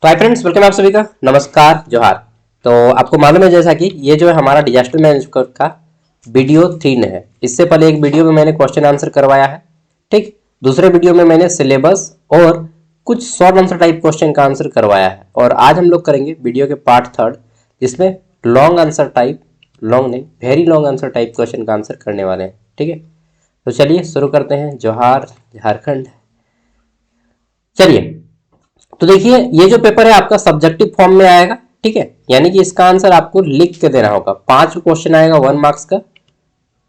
तो hi friends, welcome आप सभी का। नमस्कार, जोहार। तो आपको मालूम है जैसा कि ये जो है हमारा डिजास्टर मैनेजमेंट का वीडियो 3 है। इससे पहले एक वीडियो में मैंने क्वेश्चन आंसर करवाया है, ठीक। दूसरे वीडियो में मैंने सिलेबस और कुछ शॉर्ट आंसर टाइप क्वेश्चन का आंसर करवाया है। और आज हम लोग करेंगे वीडियो के पार्ट 3 जिसमें लॉन्ग आंसर टाइप, लॉन्ग नहीं very long answer type question का आंसर करने वाले हैं, ठीक है। तो चलिए शुरू करते हैं। जोहार, झारखंड। चलिए, तो देखिए ये जो पेपर है आपका सब्जेक्टिव फॉर्म में आएगा, ठीक है। यानी कि इसका आंसर आपको लिख के देना होगा। 5 क्वेश्चन आएगा 1 मार्क्स का,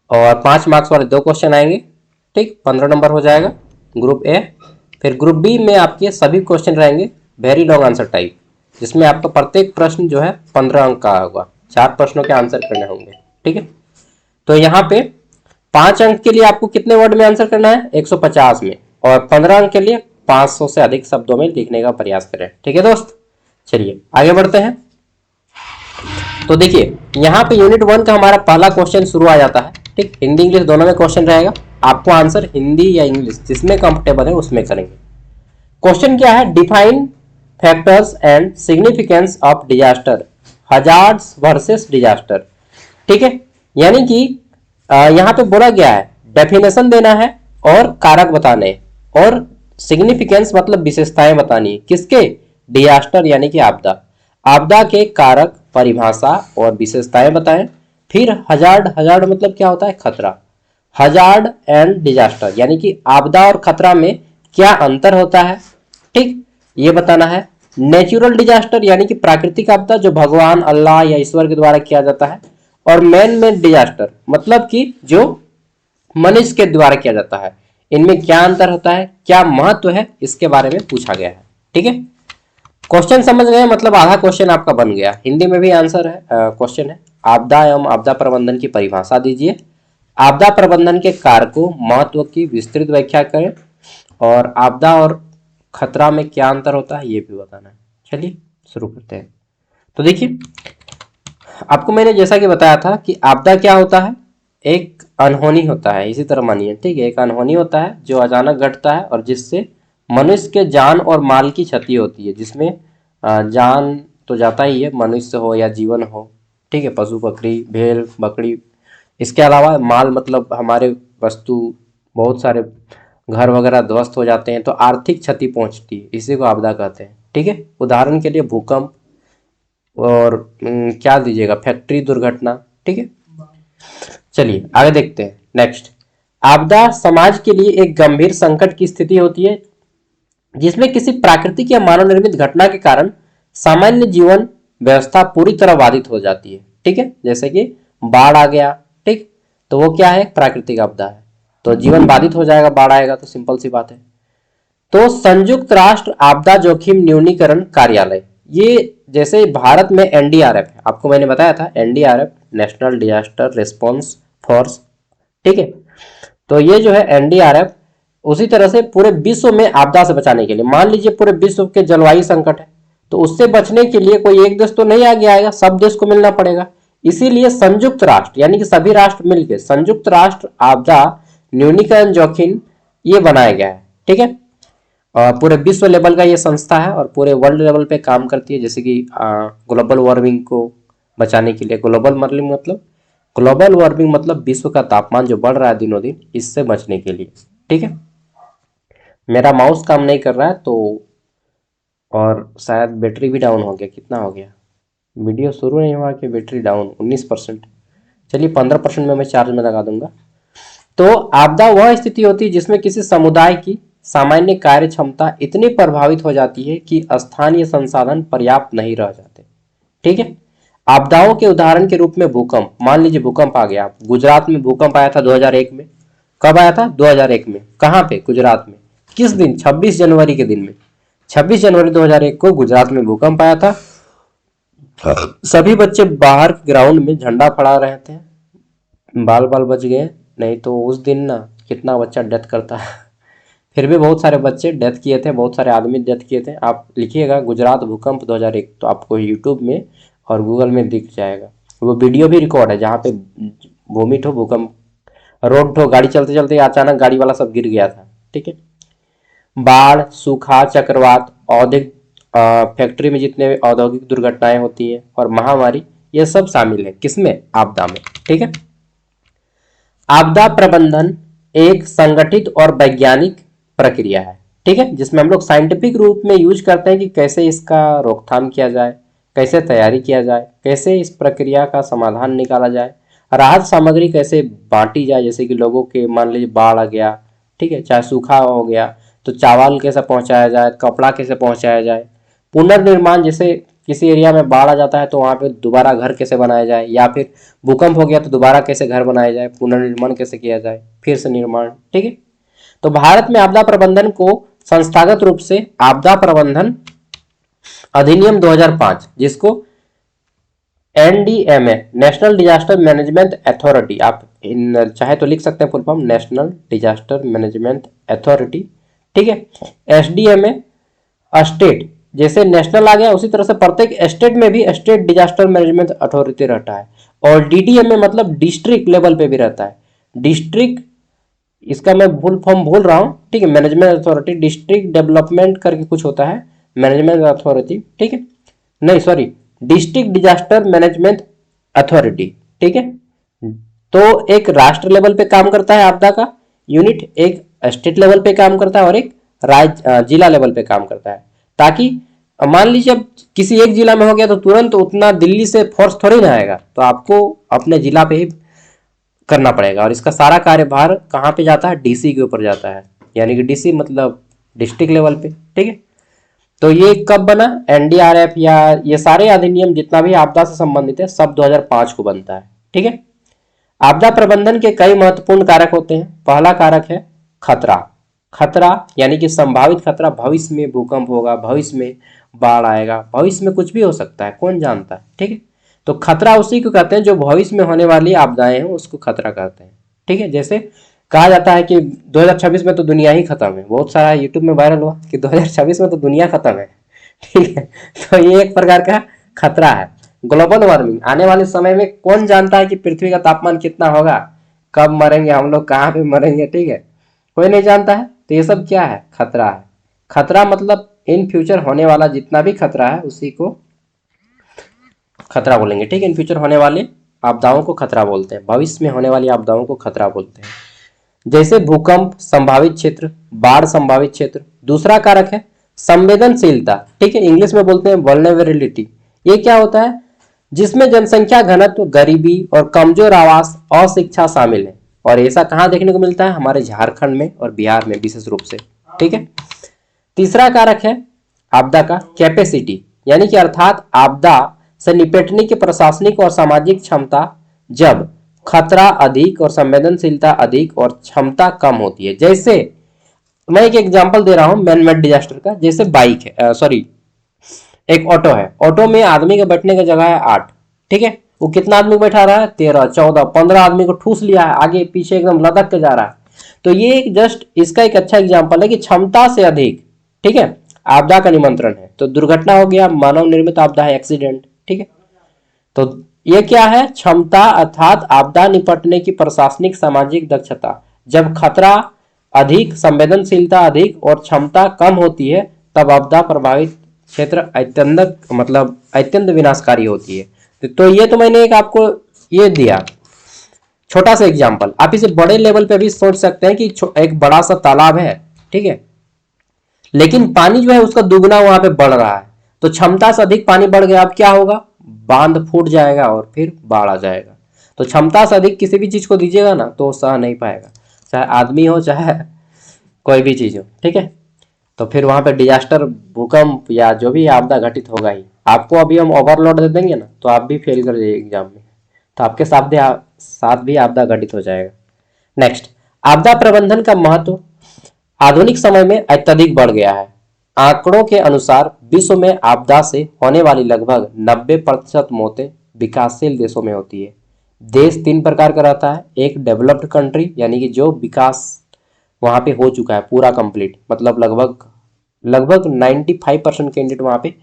और 5 मार्क्स वाले 2 क्वेश्चन आएंगे, ठीक। 15 नंबर हो जाएगा ग्रुप ए। फिर ग्रुप बी में आपके सभी क्वेश्चन रहेंगे वेरी लॉन्ग आंसर टाइप, जिसमें आपका प्रत्येक प्रश्न जो है 15 अंक का होगा। 4 प्रश्नों के आंसर करने होंगे, ठीक है। तो यहाँ पे 5 अंक के लिए आपको कितने वर्ड में आंसर करना है? 150 में। और 15 अंक के लिए 500 से अधिक शब्दों में लिखने का प्रयास करें, ठीक है दोस्त। चलिए आगे बढ़ते हैं। तो देखिए यहाँ पे यूनिट 1 का हमारा पहला क्वेश्चन शुरू आ जाता है, ठीक। हिंदी इंग्लिश दोनों में क्वेश्चन रहेगा। आपको आंसर हिंदी या इंग्लिश जिसमें कंफर्टेबल है उसमें करेंगे। क्वेश्चन क्या है? Define factors and significance of disaster, hazards versus disaster, ठीक है। यानी कि यहाँ पे बोला गया है डेफिनेशन देना है और कारक बताने हैं, और सिग्निफिकेंस मतलब विशेषताएं बतानी है। किसके? डिजास्टर यानी कि आपदा। आपदा के कारक, परिभाषा और विशेषताएं बताएं। फिर हजार्ड, हजार्ड मतलब क्या होता है? खतरा। हजार्ड एंड डिजास्टर यानी कि आपदा और खतरा में क्या अंतर होता है, ठीक, ये बताना है। नेचुरल डिजास्टर यानी कि प्राकृतिक आपदा जो भगवान, अल्लाह या ईश्वर के द्वारा किया जाता है। और मैन मेड डिजास्टर मतलब कि जो मनुष्य के द्वारा किया जाता है। इनमें क्या अंतर होता है, क्या महत्व है, इसके बारे में पूछा गया है, ठीक है। क्वेश्चन समझ गए मतलब आधा क्वेश्चन आपका बन गया। हिंदी में भी आंसर है, क्वेश्चन है आपदा एवं आपदा प्रबंधन की परिभाषा दीजिए। आपदा प्रबंधन के कारकों, महत्व की विस्तृत व्याख्या करें, और आपदा और खतरा में क्या अंतर होता है ये भी बताना है। चलिए शुरू करते हैं। तो देखिए आपको मैंने जैसा कि बताया था कि आपदा क्या होता है? एक अनहोनी होता है, इसी तरह मानिए, ठीक है। एक अनहोनी होता है जो अचानक घटता है और जिससे मनुष्य के जान और माल की क्षति होती है, जिसमें जान तो जाता ही है, मनुष्य हो या जीवन हो, ठीक है, पशु पक्षी भेड़ बकरी। इसके अलावा माल मतलब हमारे वस्तु, बहुत सारे घर वगैरह ध्वस्त हो जाते हैं तो आर्थिक क्षति पहुंचती है, इसी को आपदा कहते हैं, ठीक है। उदाहरण के लिए भूकंप, और क्या दीजिएगा, फैक्ट्री दुर्घटना, ठीक है। चलिए आगे देखते हैं। नेक्स्ट, आपदा समाज के लिए एक गंभीर संकट की स्थिति होती है जिसमें किसी प्राकृतिक या मानव निर्मित घटना के कारण सामान्य जीवन व्यवस्था पूरी तरह बाधित हो जाती है, ठीक है। जैसे कि बाढ़ आ गया, ठीक, तो वो क्या है? प्राकृतिक आपदा है, तो जीवन बाधित हो जाएगा, बाढ़ आएगा तो सिंपल सी बात है। तो संयुक्त राष्ट्र आपदा जोखिम न्यूनीकरण कार्यालय, ये जैसे भारत में एनडीआरएफ है, आपको मैंने बताया था NDRF, national disaster response force, ठीक है। तो ये जो है एनडीआरएफ, उसी तरह से पूरे विश्व में आपदा से बचाने के लिए, मान लीजिए पूरे विश्व के जलवायु संकट है, तो उससे बचने के लिए कोई एक देश तो नहीं आगे आएगा, सब देश को मिलना पड़ेगा। इसीलिए संयुक्त राष्ट्र यानी कि सभी राष्ट्र मिलकर संयुक्त राष्ट्र आपदा न्यूनीकरण जोखिम ये बनाया गया है, ठीक है। और पूरे विश्व लेवल का ये संस्था है और पूरे वर्ल्ड लेवल पे काम करती है, जैसे कि ग्लोबल वार्मिंग को बचाने के लिए। ग्लोबल वार्मिंग मतलब विश्व का तापमान जो बढ़ रहा है दिनों दिन, इससे बचने के लिए, ठीक है। मेरा माउस काम नहीं कर रहा है तो, और शायद बैटरी भी डाउन हो गया। कितना हो गया? वीडियो शुरू नहीं हुआ कि बैटरी डाउन 19%। चलिए 15% में मैं चार्ज में लगा दूंगा। तो आपदा वह स्थिति होती है जिसमें किसी समुदाय की सामान्य कार्य क्षमता इतनी प्रभावित हो जाती है कि स्थानीय संसाधन पर्याप्त नहीं रह जाते, ठीक है। आपदाओं के उदाहरण के रूप में भूकंप, मान लीजिए भूकंप आ गया, गुजरात में भूकंप आया था 2001 में। कब आया था? 2001 में। कहाँ पे? गुजरात में। किस दिन? 26 जनवरी के दिन में। 26 जनवरी 2001 को गुजरात में भूकंप आया था। सभी बच्चे बाहर ग्राउंड में झंडा फहरा रहे थे, बाल बाल बच गए, नहीं तो उस दिन ना कितना बच्चा डेथ करता है। फिर भी बहुत सारे बच्चे डेथ किए थे, बहुत सारे आदमी डेथ किए थे। आप लिखिएगा गुजरात भूकंप 2001 तो आपको यूट्यूब में और गूगल में दिख जाएगा। वो वीडियो भी रिकॉर्ड है जहाँ पे वोमिट हो, भूकंप, रोड हो, गाड़ी चलते चलते अचानक गाड़ी वाला सब गिर गया था, ठीक है। बाढ़, सूखा, चक्रवात, फैक्ट्री में जितने औद्योगिक दुर्घटनाएं होती हैं और महामारी, ये सब शामिल है किसमें, आपदा में। ठीक है। आपदा प्रबंधन एक संगठित और वैज्ञानिक प्रक्रिया है, ठीक है, जिसमें हम लोग साइंटिफिक रूप में यूज करते हैं कि कैसे इसका रोकथाम किया जाए, कैसे तैयारी किया जाए, कैसे इस प्रक्रिया का समाधान निकाला जाए, राहत सामग्री कैसे बांटी जाए, जैसे कि लोगों के मान लीजिए बाढ़ आ गया, ठीक है, चाहे सूखा हो गया तो चावल कैसे पहुंचाया जाए, कपड़ा कैसे पहुंचाया जाए, पुनर्निर्माण, जैसे किसी एरिया में बाढ़ आ जाता है तो वहाँ पे दोबारा घर कैसे बनाया जाए, या फिर भूकंप हो गया तो दोबारा कैसे घर बनाया जाए, पुनर्निर्माण कैसे किया जाए, फिर से निर्माण। ठीक है। तो भारत में आपदा प्रबंधन को संस्थागत रूप से आपदा प्रबंधन अधिनियम 2005, जिसको NDMA, national disaster management authority, आप चाहे तो लिख सकते हैं full form, national disaster management authority. ठीक है। एसडीएमए स्टेट, जैसे नेशनल आ गया उसी तरह से प्रत्येक स्टेट में भी स्टेट डिजास्टर मैनेजमेंट अथॉरिटी रहता है, और डीडीएमए मतलब डिस्ट्रिक्ट लेवल पे भी रहता है। डिस्ट्रिक्ट, इसका मैं फुल फॉर्म भूल रहा हूँ, ठीक है, मैनेजमेंट अथॉरिटी, डिस्ट्रिक्ट डेवलपमेंट करके कुछ होता है, मैनेजमेंट अथॉरिटी, ठीक है, नहीं sorry, district disaster management authority. ठीक है। तो एक राष्ट्र लेवल पे काम करता है आपदा का यूनिट, एक स्टेट लेवल पे काम करता है, और एक राज्य जिला लेवल पे काम करता है, ताकि मान लीजिए अब किसी एक जिला में हो गया तो तुरंत उतना दिल्ली से फोर्स थोड़ी ना आएगा, तो आपको अपने जिला पे ही करना पड़ेगा, और इसका सारा कार्यभार कहाँ पे जाता है, डीसी के ऊपर जाता है, यानी कि डीसी मतलब डिस्ट्रिक्ट लेवल पे। ठीक है। तो ये कब बना, एनडीआरएफ या ये सारे अधिनियम जितना भी आपदा से संबंधित है सब 2005 को बनता है। ठीक है। आपदा प्रबंधन के कई महत्वपूर्ण कारक होते हैं। पहला कारक है खतरा। खतरा यानी कि संभावित खतरा, भविष्य में भूकंप होगा, भविष्य में बाढ़ आएगा, भविष्य में कुछ भी हो सकता है, कौन जानता है। ठीक है। तो खतरा उसी को कहते हैं जो भविष्य में होने वाली आपदाएं हैं उसको खतरा कहते हैं। ठीक है। जैसे कहा जाता है कि 2026 में तो दुनिया ही खत्म है, बहुत सारा यूट्यूब में वायरल हुआ कि 2026 में तो दुनिया खत्म है। ठीक है। तो ये एक प्रकार का खतरा है। ग्लोबल वार्मिंग, आने वाले समय में कौन जानता है कि पृथ्वी का तापमान कितना होगा, कब मरेंगे हम लोग, कहाँ पे मरेंगे, ठीक है, कोई नहीं जानता है। तो ये सब क्या है, खतरा है। खतरा मतलब इन फ्यूचर होने वाला जितना भी खतरा है उसी को खतरा बोलेंगे। ठीक है। इन फ्यूचर होने वाले आपदाओं को खतरा बोलते हैं, भविष्य में होने वाली आपदाओं को खतरा बोलते हैं। जैसे भूकंप संभावित क्षेत्र, बाढ़ संभावित क्षेत्र। दूसरा कारक है संवेदनशीलता। ठीक है, इंग्लिश में बोलते हैं वल्नरेबिलिटी। ये क्या होता है, जिसमें जनसंख्या घनत्व, गरीबी और कमजोर आवास, अशिक्षा शामिल है, और ऐसा कहाँ देखने को मिलता है, हमारे झारखंड में और बिहार में विशेष रूप से। ठीक है। तीसरा कारक है आपदा का कैपेसिटी, यानी कि अर्थात आपदा से निपटने की प्रशासनिक और सामाजिक क्षमता, जब खतरा अधिक और संवेदनशीलता अधिक और क्षमता कम होती है। जैसे मैं एक एग्जांपल दे रहा हूं मैन मेड डिजास्टर का, जैसे बाइक है, सॉरी एक ऑटो है, ऑटो में आदमी के बैठने की जगह है 8, ठीक है, वो कितना आदमी बैठा रहा है, 13, 14, 15 आदमी को ठूस लिया है, आगे पीछे एकदम लदक के जा रहा है। तो ये एक जस्ट इसका एक अच्छा एग्जाम्पल है कि क्षमता से अधिक, ठीक है, आपदा का निमंत्रण है। तो दुर्घटना हो गया, मानव निर्मित आपदा है, एक्सीडेंट। ठीक है। तो ये क्या है, क्षमता अर्थात आपदा निपटने की प्रशासनिक सामाजिक दक्षता, जब खतरा अधिक, संवेदनशीलता अधिक और क्षमता कम होती है तब आपदा प्रभावित क्षेत्र अत्यंत विनाशकारी होती है। तो ये तो मैंने एक आपको ये दिया छोटा सा एग्जांपल। आप इसे बड़े लेवल पे भी सोच सकते हैं कि एक बड़ा सा तालाब है, ठीक है, लेकिन पानी जो है उसका दुगना वहां पे बढ़ रहा है, तो क्षमता से अधिक पानी बढ़ गया, अब क्या होगा, बांध फूट जाएगा और फिर बाढ़ आ जाएगा। तो क्षमता से अधिक किसी भी चीज को दीजिएगा ना तो वो सह नहीं पाएगा, चाहे आदमी हो चाहे कोई भी चीज हो। ठीक है। तो फिर वहां पे डिजास्टर, भूकंप या जो भी आपदा घटित होगा ही। आपको अभी हम ओवरलोड दे देंगे ना तो आप भी फेल कर जाइए एग्जाम में, तो आपके साथ भी आपदा घटित हो जाएगा। नेक्स्ट, आपदा प्रबंधन का महत्व आधुनिक समय में अत्यधिक बढ़ गया है। आंकड़ों के अनुसार विश्व में आपदा से होने वाली लगभग 90% मौतें विकासशील देशों में होती है। देश 3 प्रकार का रहता है, एक डेवलप्ड कंट्री यानी कि जो विकास वहां पे हो चुका है पूरा कंप्लीट, मतलब लगभग 95% कैंडिडेट वहां पे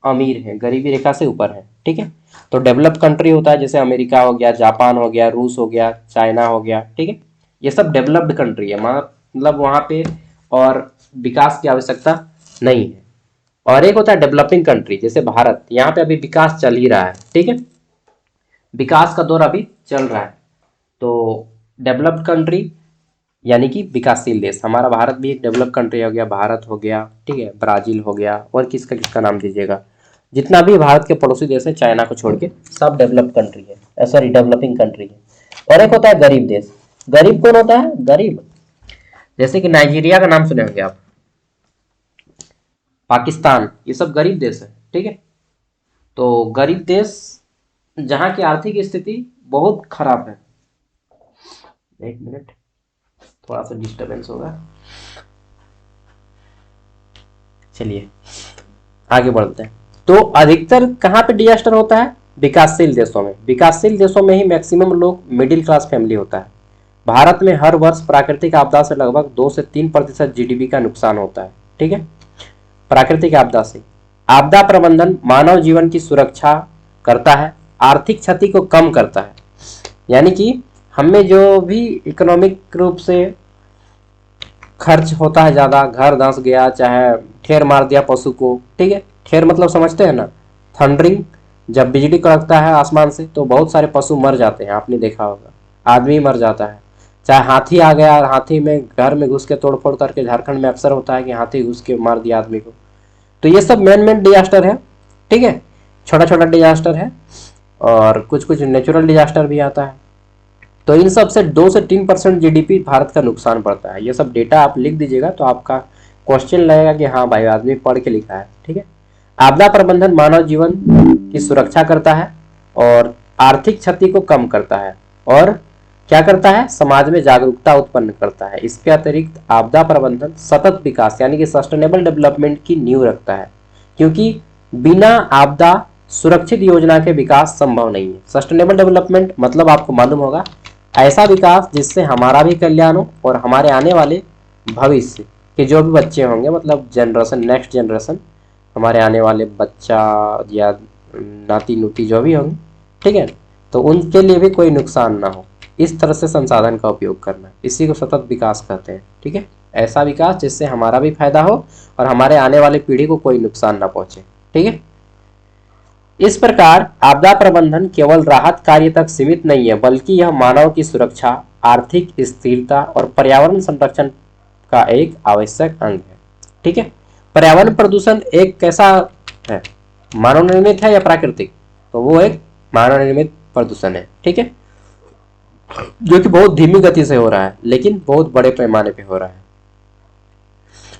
अमीर है, गरीबी रेखा से ऊपर है। ठीक है। तो डेवलप्ड कंट्री होता है जैसे अमेरिका हो गया, जापान हो गया, रूस हो गया, चाइना हो गया। ठीक है। ये सब डेवलप्ड कंट्री है, मतलब वहां पे और विकास की आवश्यकता नहीं है। और एक होता है डेवलपिंग कंट्री, जैसे भारत, यहाँ पे अभी विकास चल ही रहा है, ठीक है, विकास का दौर अभी चल रहा है। तो डेवलप्ड कंट्री यानी कि विकासशील देश, हमारा भारत भी एक डेवलप कंट्री हो गया, भारत हो गया, ठीक है, ब्राजील हो गया, और किसका किसका नाम दीजिएगा, जितना भी भारत के पड़ोसी देश है चाइना को छोड़ के, सब डेवलप कंट्री है, सॉरी डेवलपिंग कंट्री है। और एक होता है गरीब देश। गरीब कौन होता है? गरीब, जैसे कि नाइजीरिया का नाम सुने होंगे आप, पाकिस्तान, ये सब गरीब देश है, ठीक है। तो गरीब देश जहाँ की आर्थिक स्थिति बहुत खराब है, एक मिनट थोड़ा सा डिस्टरबेंस होगा, चलिए आगे बढ़ते हैं। तो अधिकतर कहाँ पे डिजास्टर होता है? विकासशील देशों में। विकासशील देशों में ही मैक्सिमम लोग मिडिल क्लास फैमिली होता है। भारत में हर वर्ष प्राकृतिक आपदा से लगभग 2 से 3% जीडीपी का नुकसान होता है, ठीक है, प्राकृतिक आपदा से। आपदा प्रबंधन मानव जीवन की सुरक्षा करता है, आर्थिक क्षति को कम करता है, यानी कि हमें जो भी इकोनॉमिक रूप से खर्च होता है ज़्यादा, घर धंस गया, चाहे ठेर मार दिया पशु को, ठीक है, ठेर मतलब समझते हैं ना, थंडरिंग, जब बिजली कड़कता है आसमान से तो बहुत सारे पशु मर जाते हैं, आपने देखा होगा, आदमी मर जाता है, चाहे हाथी आ गया और हाथी में घर में घुस के तोड़फोड़ करके, झारखंड में अक्सर होता है कि हाथी घुस के मार दिया आदमी को। तो ये सब मैन मेड डिजास्टर है, ठीक है, छोटा छोटा डिजास्टर है, और कुछ कुछ नेचुरल डिजास्टर भी आता है। तो इन सब से 2 से 3% जीडीपी भारत का नुकसान पड़ता है। ये सब डेटा आप लिख दीजिएगा तो आपका क्वेश्चन लगेगा कि हाँ भाई आदमी पढ़ के लिखा है, ठीक है। आपदा प्रबंधन मानव जीवन की सुरक्षा करता है और आर्थिक क्षति को कम करता है, और क्या करता है? समाज में जागरूकता उत्पन्न करता है। इसके अतिरिक्त आपदा प्रबंधन सतत विकास यानी कि सस्टेनेबल डेवलपमेंट की नींव रखता है, क्योंकि बिना आपदा सुरक्षित योजना के विकास संभव नहीं है। सस्टेनेबल डेवलपमेंट मतलब आपको मालूम होगा ऐसा विकास जिससे हमारा भी कल्याण हो और हमारे आने वाले भविष्य के जो भी बच्चे होंगे, मतलब जनरेशन, नेक्स्ट जनरेशन, हमारे आने वाले बच्चा या नाती नूती जो भी होंगे, ठीक है, तो उनके लिए भी कोई नुकसान ना हो, इस तरह से संसाधन का उपयोग करना, इसी को सतत विकास कहते हैं, ठीक है। ऐसा विकास जिससे हमारा भी फायदा हो और हमारे आने वाली पीढ़ी को कोई नुकसान ना पहुंचे, ठीक है। इस प्रकार आपदा प्रबंधन केवल राहत कार्य तक सीमित नहीं है, बल्कि यह मानव की सुरक्षा, आर्थिक स्थिरता और पर्यावरण संरक्षण का एक आवश्यक अंग है, ठीक है। पर्यावरण प्रदूषण एक कैसा है? मानव निर्मित है या प्राकृतिक? तो वो एक मानव निर्मित प्रदूषण है, ठीक है, जो कि बहुत धीमी गति से हो रहा है लेकिन बहुत बड़े पैमाने पे हो रहा है।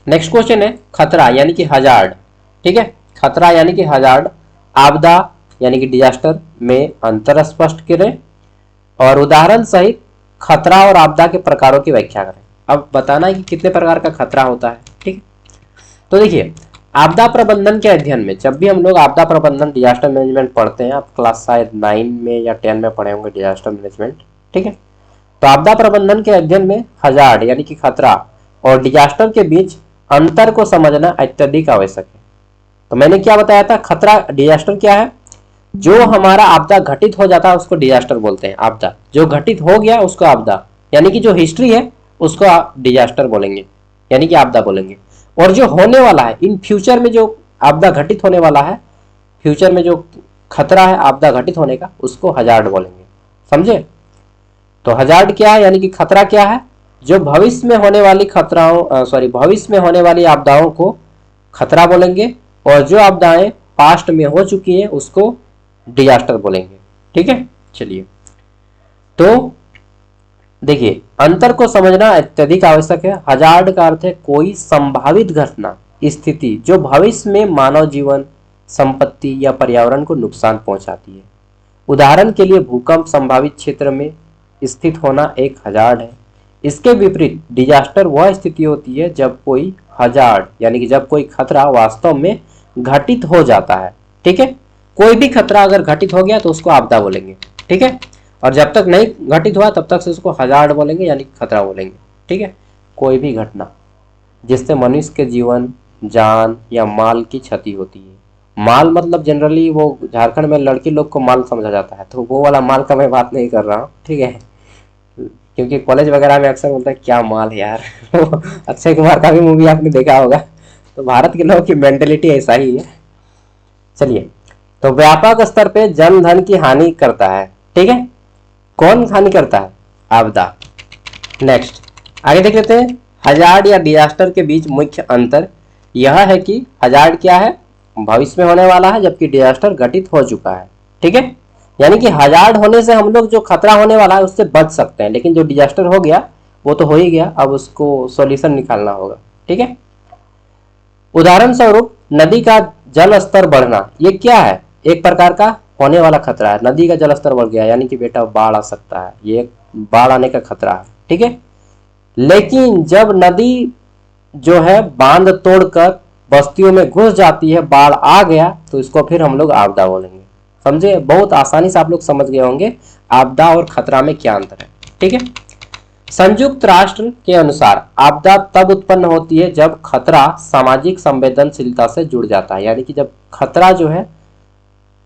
नेक्स्ट क्वेश्चन है खतरा यानी कि हजार्ड, ठीक है। खतरा यानी कि हजार्ड, आपदा यानी कि डिजास्टर में अंतर स्पष्ट करें और उदाहरण सहित खतरा और आपदा के प्रकारों की व्याख्या करें। अब बताना है कि कितने प्रकार का खतरा होता है, ठीक है। तो देखिए, आपदा प्रबंधन के अध्ययन में जब भी हम लोग आपदा प्रबंधन डिजास्टर मैनेजमेंट पढ़ते हैं, आप क्लास शायद 9 में या 10 में पढ़े होंगे डिजास्टर मैनेजमेंट, ठीक है। तो आपदा प्रबंधन के अध्ययन में हजार्ड यानी कि खतरा और डिजास्टर के बीच अंतर को समझना अत्यधिक आवश्यक है। तो मैंने क्या बताया था? खतरा, डिजास्टर क्या है? जो हमारा आपदा घटित हो जाता है उसको डिजास्टर बोलते हैं। आपदा जो घटित हो गया उसको आपदा, यानी कि जो हिस्ट्री है उसको डिजास्टर बोलेंगे, यानी कि आपदा बोलेंगे। और जो होने वाला है इन फ्यूचर में, जो आपदा घटित होने वाला है, फ्यूचर में जो खतरा है आपदा घटित होने का, उसको हजार्ड बोलेंगे, समझे। तो हजार्ड क्या है यानी कि खतरा क्या है? जो भविष्य में होने वाली खतराओं, भविष्य में होने वाली आपदाओं को खतरा बोलेंगे, और जो आपदाएं पास्ट में हो चुकी हैं उसको डिजास्टर बोलेंगे, ठीक है। चलिए, तो देखिए, अंतर को समझना अत्यधिक आवश्यक है। हजार्ड का अर्थ है कोई संभावित घटना, स्थिति जो भविष्य में मानव जीवन, संपत्ति या पर्यावरण को नुकसान पहुंचाती है। उदाहरण के लिए भूकंप संभावित क्षेत्र में स्थित होना एक हजार्ड है। इसके विपरीत डिजास्टर वह स्थिति होती है जब कोई हजार्ड यानी कि जब कोई खतरा वास्तव में घटित हो जाता है, ठीक है। कोई भी खतरा अगर घटित हो गया तो उसको आपदा बोलेंगे, ठीक है, और जब तक नहीं घटित हुआ तब तक से उसको हजार्ड बोलेंगे यानी खतरा बोलेंगे, ठीक है। कोई भी घटना जिससे मनुष्य के जीवन, जान या माल की क्षति होती है। माल मतलब जनरली वो झारखंड में लड़की लोग को माल समझा जाता है, तो वो वाला माल का मैं बात नहीं कर रहा हूँ, ठीक है, क्योंकि कॉलेज वगैरह में अक्सर बोलता है क्या माल है यार अक्षय कुमार का भी मूवी आपने देखा होगा, तो भारत के लोगों की मेंटेलिटी ऐसा ही है। चलिए, तो व्यापक स्तर पे जन धन की हानि करता है, ठीक है। कौन हानि करता है? आपदा। नेक्स्ट, आगे देख लेते हैं। हजार्ड या डिजास्टर के बीच मुख्य अंतर यह है कि हजार्ड क्या है? भविष्य में होने वाला है, जबकि डिजास्टर घटित हो चुका है, ठीक है। यानी कि हजार्ड होने से हम लोग जो खतरा होने वाला है उससे बच सकते हैं, लेकिन जो डिजास्टर हो गया वो तो हो ही गया, अब उसको सॉल्यूशन निकालना होगा, ठीक है। उदाहरण स्वरूप नदी का जल स्तर बढ़ना, ये क्या है? एक प्रकार का होने वाला खतरा है। नदी का जल स्तर बढ़ गया यानी कि बेटा बाढ़ आ सकता है, ये बाढ़ आने का खतरा है, ठीक है। लेकिन जब नदी जो है बांध तोड़कर बस्तियों में घुस जाती है, बाढ़ आ गया, तो इसको फिर हम लोग आपदा बोलेंगे। समझे? बहुत आसानी से आप लोग समझ गए होंगे आपदा और खतरा में क्या अंतर है, ठीक है। संयुक्त राष्ट्र के अनुसार आपदा तब उत्पन्न होती है जब खतरा सामाजिक संवेदनशीलता से जुड़ जाता है, यानी कि जब खतरा जो है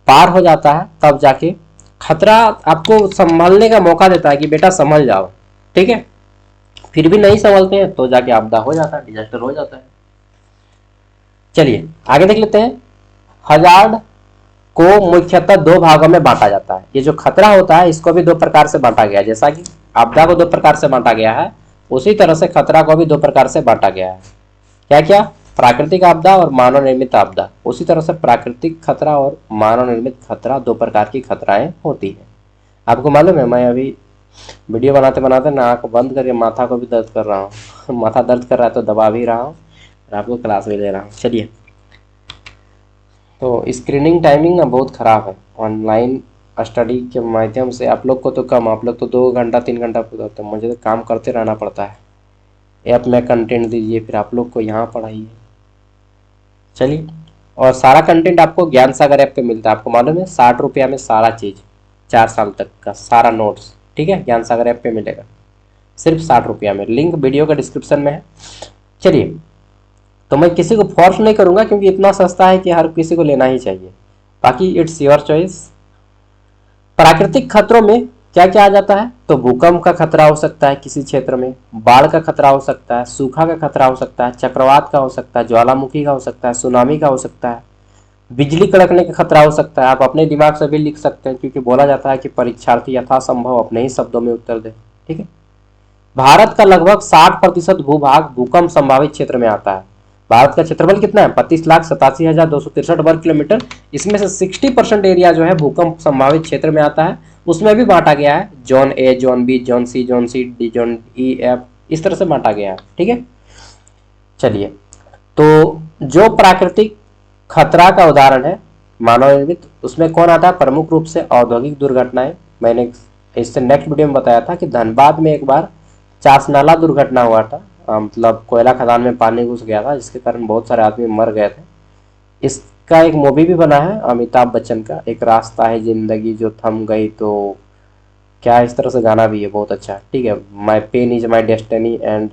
पार हो जाता है तब जाके खतरा आपको संभलने का मौका देता है कि बेटा संभल जाओ, ठीक है। फिर भी नहीं संभलते हैं तो जाके आपदा हो जाता है, डिजास्टर हो जाता है। चलिए आगे देख लेते हैं। हजार्ड को मुख्यतः दो भागों में बांटा जाता है। ये जो खतरा होता है इसको भी दो प्रकार से बांटा गया है, जैसा कि आपदा को दो प्रकार से बांटा गया है, उसी तरह से खतरा को भी दो प्रकार से बांटा गया है। क्या क्या? प्राकृतिक आपदा और मानव निर्मित आपदा। उसी तरह से प्राकृतिक खतरा और मानव निर्मित खतरा, दो प्रकार की खतराएं होती है। आपको मालूम है, मैं अभी वीडियो बनाते बनाते ना आंख बंद करके माथा को भी दर्द कर रहा हूँ। माथा दर्द कर रहा है तो दबा भी रहा हूँ और आपको क्लास भी ले रहा हूँ। चलिए, तो स्क्रीनिंग टाइमिंग ना बहुत ख़राब है। ऑनलाइन स्टडी के माध्यम से आप लोग को तो कम, आप लोग तो 2 घंटा 3 घंटा करते हैं, मुझे तो काम करते रहना पड़ता है। ऐप में कंटेंट दीजिए, फिर आप लोग को यहाँ पढ़ाइए। चलिए, और सारा कंटेंट आपको ज्ञान सागर ऐप पे मिलता है। आपको मालूम है 60 रुपया में सारा चीज़, 4 साल तक का सारा नोट्स, ठीक है, ज्ञान सागर ऐप पे मिलेगा सिर्फ 60 रुपया में। लिंक वीडियो का डिस्क्रिप्शन में है। चलिए, तो मैं किसी को फोर्स नहीं करूंगा क्योंकि इतना सस्ता है कि हर किसी को लेना ही चाहिए, बाकी इट्स योर चॉइस। प्राकृतिक खतरों में क्या क्या आ जाता है? तो भूकंप का खतरा हो सकता है किसी क्षेत्र में, बाढ़ का खतरा हो सकता है, सूखा का खतरा हो सकता है, चक्रवात का हो सकता है, ज्वालामुखी का हो सकता है, सुनामी का हो सकता है, बिजली कड़कने का खतरा हो सकता है। आप अपने दिमाग से भी लिख सकते हैं क्योंकि बोला जाता है कि परीक्षार्थी यथासंभव अपने ही शब्दों में उत्तर दे, ठीक है। भारत का लगभग 60% भूभाग भूकंप संभावित क्षेत्र में आता है। भारत का क्षेत्रफल कितना है? 32,87,263 वर्ग किलोमीटर। इसमें से 60% एरिया जो है भूकंप संभावित क्षेत्र में आता है। उसमें भी बांटा गया है, zone A, zone B, zone C, zone C D, zone E, F, इस तरह से बांटा गया है, ठीक है। चलिए, तो जो प्राकृतिक खतरा का उदाहरण है मानव निर्मित, उसमें कौन आता है? प्रमुख रूप से औद्योगिक दुर्घटनाएं। मैंने इससे नेक्स्ट वीडियो में बताया था कि धनबाद में एक बार चासनाला दुर्घटना हुआ था, मतलब कोयला खदान में पानी घुस गया था जिसके कारण बहुत सारे आदमी मर गए थे। इसका एक मूवी भी बना है अमिताभ बच्चन का, एक रास्ता है जिंदगी जो थम गई, तो क्या इस तरह से गाना भी है, बहुत अच्छा, ठीक है। My pen is my destiny and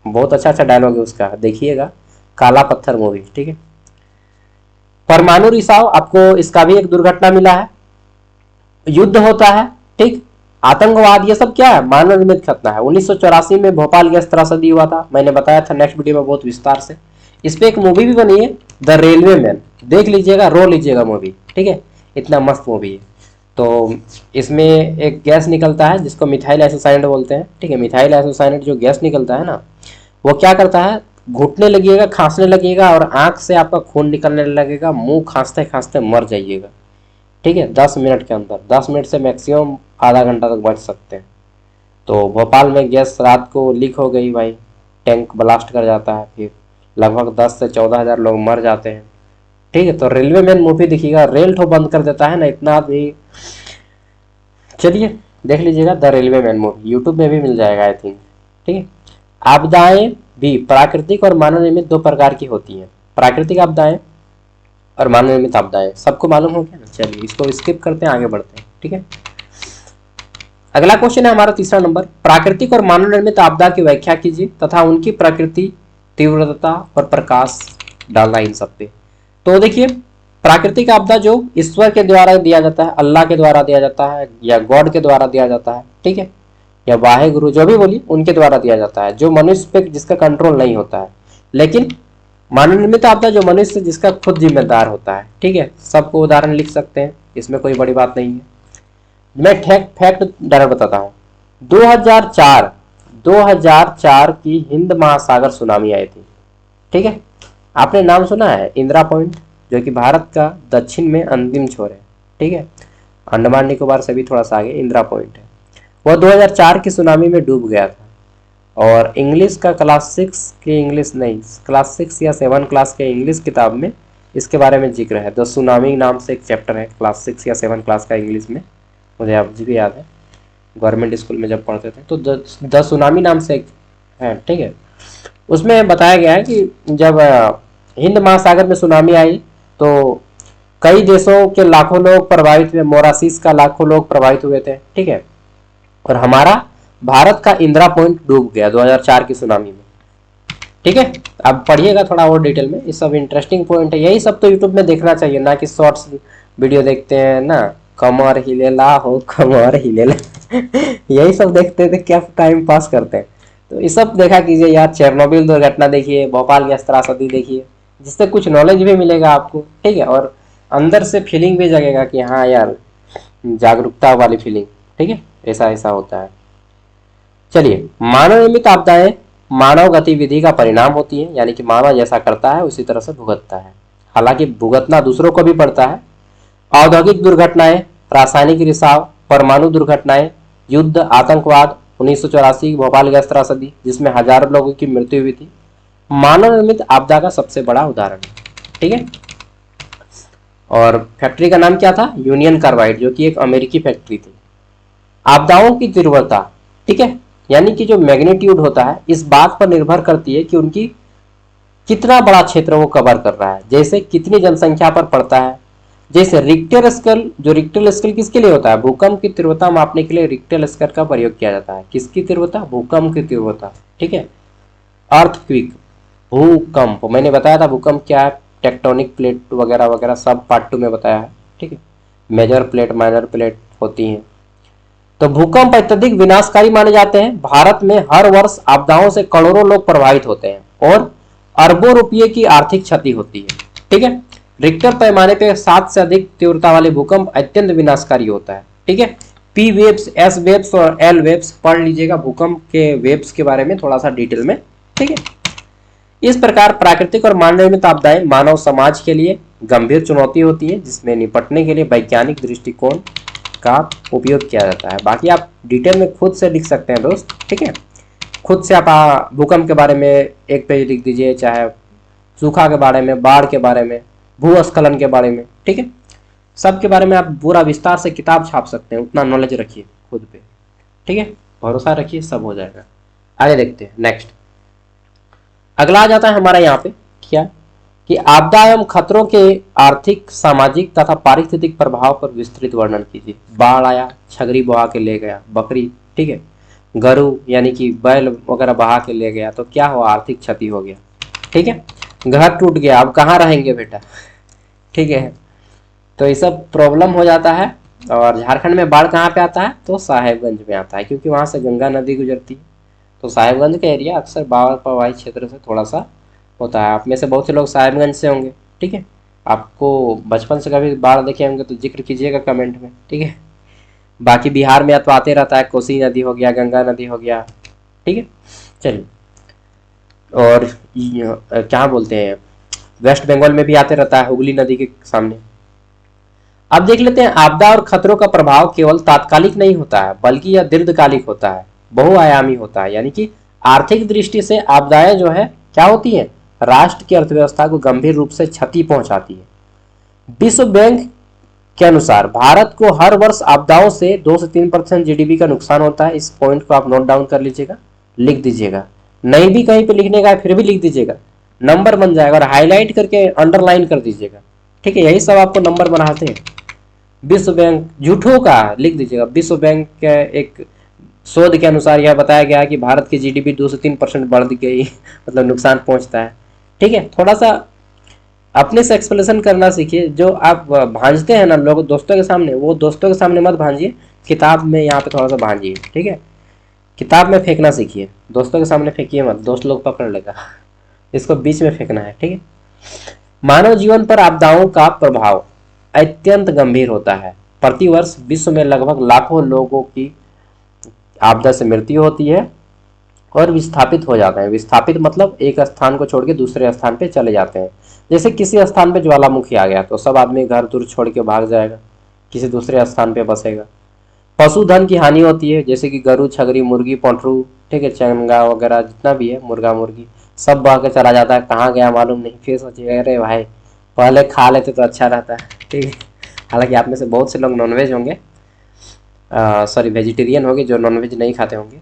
बहुत अच्छा अच्छा डायलॉग है उसका, देखिएगा। काला पत्थर मूवी, ठीक है। परमाणु रिसाव, आपको इसका भी एक दुर्घटना मिला है। युद्ध होता है, ठीक। आतंकवाद, ये सब क्या है? मानव निर्मित खतरा है। 1984 में भोपाल गैस त्रासदी हुआ था, मैंने बताया था नेक्स्ट वीडियो में बहुत विस्तार से। इस पे एक मूवी भी बनी है, द रेलवे मैन, देख लीजिएगा, रो लीजिएगा मूवी, ठीक है, इतना मस्त मूवी है। तो इसमें एक गैस निकलता है जिसको मिथाइल आइसोसाइनेट बोलते हैं, ठीक है। मिथाइल आइसोसाइनेट जो गैस निकलता है ना, वो क्या करता है? घुटने लगिएगा, खांसने लगेगा और आंख से आपका खून निकलने लगेगा, मुंह खांसते खांसते मर जाइएगा, ठीक है, 10 मिनट के अंदर। 10 मिनट से मैक्सिमम आधा घंटा तक बच सकते हैं। तो भोपाल में गैस रात को लीक हो गई भाई, टैंक ब्लास्ट कर जाता है, फिर लगभग 10 से 14 हज़ार लोग मर जाते हैं, ठीक है। तो रेलवे मैन मूवी देखिएगा, रेल ठो बंद कर देता है ना, इतना आदमी। चलिए देख लीजिएगा the railway man movie, YouTube में भी मिल जाएगा आई थिंक, ठीक है। आपदाएं भी प्राकृतिक और मानव निर्मित दो प्रकार की होती हैं। प्राकृतिक आपदाएं और मानव निर्मित आपदाएं सबको मालूम हो गया ना। चलिए इसको स्किप करते हैं, आगे बढ़ते हैं, ठीक है। अगला क्वेश्चन है हमारा तीसरा नंबर, प्राकृतिक और मानव निर्मित आपदा की व्याख्या कीजिए तथा उनकी प्रकृति, तीव्रता और प्रकाश डालना इन सब पे। तो देखिए, प्राकृतिक आपदा जो ईश्वर के द्वारा दिया जाता है, अल्लाह के द्वारा दिया जाता है या गॉड के द्वारा दिया जाता है, ठीक है, या वाहे गुरु जो भी बोली उनके द्वारा दिया जाता है, जो मनुष्य पे जिसका कंट्रोल नहीं होता है। लेकिन मानव निर्मित आपदा जो मनुष्य जिसका खुद जिम्मेदार होता है, ठीक है, सबको उदाहरण लिख सकते हैं, इसमें कोई बड़ी बात नहीं है। मैं फैक्ट डायरेक्ट बताता हूँ। 2004 की हिंद महासागर सुनामी आई थी, ठीक है। आपने नाम सुना है इंदिरा पॉइंट, जो कि भारत का दक्षिण में अंतिम छोर है, ठीक है, अंडमान निकोबार से भी थोड़ा सा आगे इंदिरा पॉइंट है। वह 2004 की सुनामी में डूब गया था। और इंग्लिश का क्लास 6 की इंग्लिश नहीं, क्लास 6 या 7 क्लास के इंग्लिश किताब में इसके बारे में जिक्र है। द सुनामी नाम से एक चैप्टर है क्लास 6 या 7 क्लास का इंग्लिश में, मुझे अब भी याद है, गवर्नमेंट स्कूल में जब पढ़ते थे तो द सुनामी नाम से एक है, ठीक है। उसमें बताया गया है कि जब हिंद महासागर में सुनामी आई तो कई देशों के लाखों लोग प्रभावित हुए, मोरासिस का लाखों लोग प्रभावित हुए थे, ठीक है। और हमारा भारत का इंदिरा पॉइंट डूब गया 2004 की सुनामी में, ठीक है। अब पढ़िएगा थोड़ा और डिटेल में, ये सब इंटरेस्टिंग पॉइंट है। यही सब तो यूट्यूब में देखना चाहिए, ना कि शॉर्ट्स वीडियो देखते हैं ना, कमर हिलेला हो कमर हिलेला यही सब देखते थे, क्या टाइम पास करते हैं। तो ये सब देखा कीजिए यार, चेरनोबिल दुर्घटना देखिए, भोपाल गैस त्रासदी देखिए, जिससे कुछ नॉलेज भी मिलेगा आपको, ठीक है, और अंदर से फीलिंग भी जगेगा कि हाँ यार, जागरूकता वाली फीलिंग, ठीक है, ऐसा ऐसा होता है। चलिए, मानव निर्मित आपदाएं मानव गतिविधि का परिणाम होती है, यानी कि मानव जैसा करता है उसी तरह से भुगतता है। हालांकि भुगतना दूसरों को भी पड़ता है। औद्योगिक दुर्घटनाएं, रासायनिक रिसाव, परमाणु दुर्घटनाएं, युद्ध, आतंकवाद, 1984 भोपाल गैस त्रासदी जिसमें हजारों लोगों की मृत्यु हुई थी, मानव निर्मित आपदा का सबसे बड़ा उदाहरण है, ठीक है। और फैक्ट्री का नाम क्या था? यूनियन कार्बाइड, जो कि एक अमेरिकी फैक्ट्री थी। आपदाओं की तीव्रता, ठीक है, यानी कि जो मैग्नीट्यूड होता है इस बात पर निर्भर करती है कि उनकी कितना बड़ा क्षेत्र वो कवर कर रहा है, जैसे कितनी जनसंख्या पर पड़ता है। जैसे रिक्टर स्केल, जो रिक्टर स्केल किसके लिए होता है? भूकंप की तीव्रता मापने के लिए रिक्टर स्केल का प्रयोग किया जाता है। किसकी तीव्रता? भूकंप की तीव्रता, ठीक है। अर्थक्विक, भूकंप, मैंने बताया था भूकंप क्या है, टेक्टोनिक प्लेट वगैरह वगैरह सब पार्ट 2 में बताया है, ठीक है। मेजर प्लेट माइनर प्लेट होती हैं। तो भूकंप अत्यधिक विनाशकारी माने जाते हैं। भारत में हर वर्ष आपदाओं से करोड़ों लोग प्रभावित होते हैं और अरबों रुपये की आर्थिक क्षति होती है, ठीक है। रिक्टर पैमाने पे 7 से अधिक तीव्रता वाले भूकंप अत्यंत विनाशकारी होता है, ठीक है। पी वेव्स, एस वेव्स और एल वेव्स पढ़ लीजिएगा भूकंप के वेव्स के बारे में थोड़ा सा डिटेल में, ठीक है। इस प्रकार प्राकृतिक और मानव निर्मित आपदाएं मानव समाज के लिए गंभीर चुनौती होती है, जिसमें निपटने के लिए वैज्ञानिक दृष्टिकोण का उपयोग किया जाता है। बाकी आप डिटेल में खुद से लिख सकते हैं दोस्त, ठीक है। खुद से आप भूकंप के बारे में एक पेज लिख दीजिए, चाहे सूखा के बारे में, बाढ़ के बारे में, भूस्खलन के बारे में, ठीक है। सब के बारे में आप पूरा विस्तार से किताब छाप सकते हैं, उतना नॉलेज रखिए खुद पे, ठीक है, भरोसा रखिए, सब हो जाएगा। आगे देखते हैं नेक्स्ट। अगला आ जाता है हमारा यहाँ पे क्या कि आपदा एवं खतरों के आर्थिक, सामाजिक तथा पारिस्थितिक प्रभाव पर विस्तृत वर्णन कीजिए। बाढ़ आया, छगरी बहा के ले गया, बकरी, ठीक है, गरु यानी कि बैल वगैरह बहा के ले गया, तो क्या हुआ? आर्थिक क्षति हो गया, ठीक है। घर टूट गया, अब कहाँ रहेंगे बेटा, ठीक है। तो ये सब प्रॉब्लम हो जाता है। और झारखंड में बाढ़ कहाँ पे आता है? तो साहेबगंज में आता है, क्योंकि वहाँ से गंगा नदी गुजरती है। तो साहेबगंज का एरिया अक्सर बाढ़ प्रभावित क्षेत्र से थोड़ा सा होता है। आप में से बहुत से लोग साहेबगंज से होंगे, ठीक है। आपको बचपन से कभी बाढ़ देखे होंगे तो जिक्र कीजिएगा कमेंट में, ठीक है। बाकी बिहार में तो आते रहता है, कोसी नदी हो गया, गंगा नदी हो गया, ठीक है। चलिए, और क्या बोलते हैं, वेस्ट बंगाल में भी आते रहता है, हुगली नदी के सामने। अब देख लेते हैं, आपदा और खतरों का प्रभाव केवल तात्कालिक नहीं होता है, बल्कि यह दीर्घकालिक होता है, बहुआयामी होता है। यानी कि आर्थिक दृष्टि से आपदाएं जो है क्या होती है? राष्ट्र की अर्थव्यवस्था को गंभीर रूप से क्षति पहुंचाती है। विश्व बैंक के अनुसार भारत को हर वर्ष आपदाओं से 2 से 3% जीडीपी का नुकसान होता है। इस पॉइंट को आप नोट डाउन कर लीजिएगा, लिख दीजिएगा, नहीं भी कहीं पे लिखने का है फिर भी लिख दीजिएगा, नंबर बन जाएगा, और हाईलाइट करके अंडरलाइन कर दीजिएगा, ठीक है। यही सब आपको नंबर बनाते हैं। विश्व बैंक झूठों का लिख दीजिएगा। विश्व बैंक के एक शोध के अनुसार यह बताया गया कि भारत की जीडीपी 2 से 3% बढ़ गई, मतलब नुकसान पहुंचता है, ठीक है। थोड़ा सा अपने से एक्सप्लेनेशन करना सीखिए। जो आप भांजते हैं ना लोग दोस्तों के सामने, वो दोस्तों के सामने मत भांजिए, किताब में यहाँ पे थोड़ा सा भांजिए, ठीक है। किताब में फेंकना सीखिए, दोस्तों के सामने फेंकिए मत, दोस्त लोग पकड़ लेगा, इसको बीच में फेंकना है, ठीक है। मानव जीवन पर आपदाओं का प्रभाव अत्यंत गंभीर होता है। प्रतिवर्ष विश्व में लगभग लाखों लोगों की आपदा से मृत्यु होती है और विस्थापित हो जाते हैं। विस्थापित मतलब एक स्थान को छोड़ के दूसरे स्थान पे चले जाते हैं। जैसे किसी स्थान पे ज्वालामुखी आ गया तो सब आदमी घर दूर छोड़ के भाग जाएगा, किसी दूसरे स्थान पे बसेगा। पशुधन की हानि होती है, जैसे कि गरु, छगरी, मुर्गी, पोंट्रू, ठीक है, चंगा वगैरह जितना भी है, मुर्गा मुर्गी, सब बह के चला जाता है, कहाँ गया मालूम नहीं। फिर सोचिए अरे भाई पहले खा लेते तो अच्छा रहता है, ठीक है। हालांकि आप में से बहुत से लोग नॉनवेज होंगे, सॉरी वेजिटेरियन होंगे जो नॉनवेज नहीं खाते होंगे।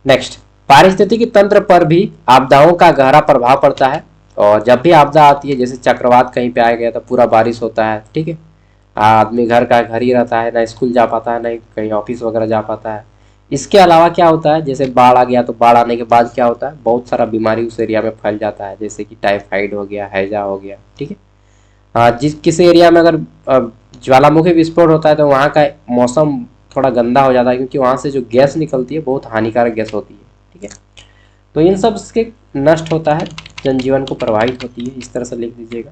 नेक्स्ट, पारिस्थितिकी तंत्र पर भी आपदाओं का गहरा प्रभाव पड़ता है। और जब भी आपदा आती है, जैसे चक्रवात कहीं पे आ गया तो पूरा बारिश होता है, ठीक है, आदमी घर का घर ही रहता है, ना स्कूल जा पाता है, ना कहीं ऑफिस वगैरह जा पाता है। इसके अलावा क्या होता है, जैसे बाढ़ आ गया तो बाढ़ आने के बाद क्या होता है, बहुत सारा बीमारी उस एरिया में फैल जाता है, जैसे कि टाइफाइड हो गया, हैजा हो गया, ठीक है। जिस किसी एरिया में अगर ज्वालामुखी विस्फोट होता है तो वहाँ का मौसम थोड़ा गंदा हो जाता है, क्योंकि वहाँ से जो गैस निकलती है बहुत हानिकारक गैस होती है, ठीक है। तो इन सब से नष्ट होता है, जनजीवन को प्रभावित होती है, इस तरह से लिख दीजिएगा।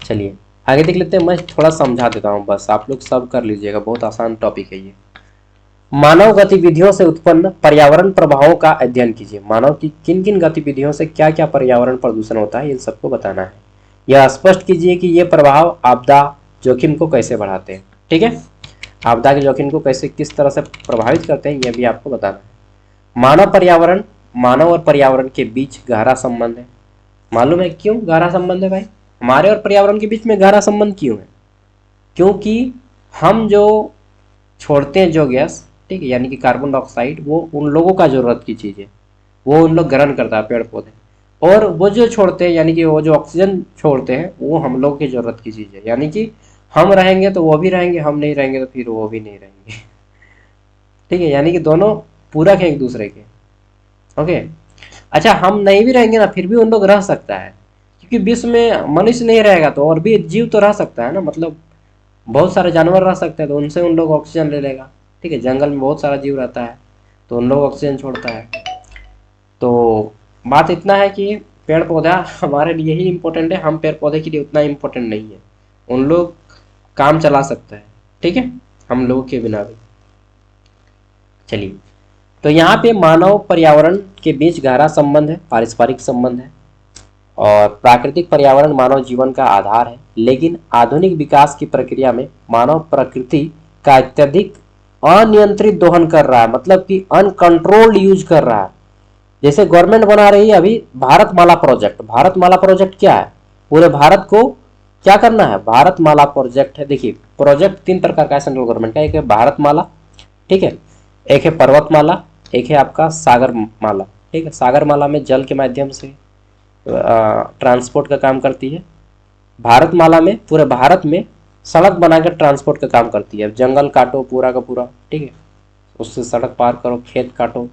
चलिए आगे देख लेते हैं, मैं थोड़ा समझा देता हूँ, बस आप लोग सब कर लीजिएगा, बहुत आसान टॉपिक है ये। मानव गतिविधियों से उत्पन्न पर्यावरण प्रभावों का अध्ययन कीजिए। मानव की किन किन गतिविधियों से क्या क्या पर्यावरण प्रदूषण होता है, इन सबको बताना है। यह स्पष्ट कीजिए कि ये प्रभाव आपदा जोखिम को कैसे बढ़ाते हैं, ठीक है। आपदा के जोखिम को कैसे किस तरह से प्रभावित करते हैं, यह भी आपको बताना है। मानव और पर्यावरण के बीच गहरा संबंध है। मालूम है क्यों गहरा संबंध है भाई? हमारे और पर्यावरण के बीच में गहरा संबंध क्यों है? क्योंकि हम जो छोड़ते हैं जो गैस, ठीक है, यानी कि कार्बन डाइऑक्साइड, वो उन लोगों का जरूरत की चीज़ है, वो उन लोग ग्रहण करता है, पेड़ पौधे। और वो जो छोड़ते हैं, यानी कि वो जो ऑक्सीजन छोड़ते हैं, वो हम लोग की जरूरत की चीज़ है। यानी कि हम रहेंगे तो वो भी रहेंगे, हम नहीं रहेंगे तो फिर वो भी नहीं रहेंगे। ठीक है, यानी कि दोनों पूरक हैं एक दूसरे के। ओके, अच्छा हम नहीं भी रहेंगे ना, फिर भी उन लोग रह सकता है, क्योंकि विश्व में मनुष्य नहीं रहेगा तो और भी जीव तो रह सकता है ना, मतलब बहुत सारे जानवर रह सकते हैं, तो उनसे उन लोग ऑक्सीजन ले लेगा, ठीक है। जंगल में बहुत सारा जीव रहता है तो उन लोग ऑक्सीजन छोड़ता है। तो बात इतना है कि पेड़ पौधा हमारे लिए ही इम्पोर्टेंट है, हम पेड़ पौधे के लिए उतना इम्पोर्टेंट नहीं है। उन लोग काम चला सकते हैं, ठीक है, हम लोगों के बिना भी। चलिए, तो यहाँ पे मानव पर्यावरण के बीच गहरा संबंध है, पारस्परिक संबंध है। और प्राकृतिक पर्यावरण मानव जीवन का आधार है, लेकिन आधुनिक विकास की प्रक्रिया में मानव प्रकृति का अत्यधिक अनियंत्रित दोहन कर रहा है, मतलब कि अनकंट्रोल्ड यूज कर रहा है। जैसे गवर्नमेंट बना रही है अभी भारतमाला प्रोजेक्ट। भारतमाला प्रोजेक्ट क्या है? पूरे भारत को क्या करना है? भारतमाला प्रोजेक्ट है। देखिए, प्रोजेक्ट तीन प्रकार का है सेंट्रल गवर्नमेंट का। एक है भारतमाला, ठीक है, एक है पर्वतमाला, एक है आपका सागरमाला, ठीक है। सागरमाला में जल के माध्यम से ट्रांसपोर्ट का काम करती है। भारतमाला में पूरे भारत में सड़क बनाकर ट्रांसपोर्ट का काम करती है। जंगल काटो पूरा का पूरा, ठीक है, उससे सड़क पार करो, खेत काटो,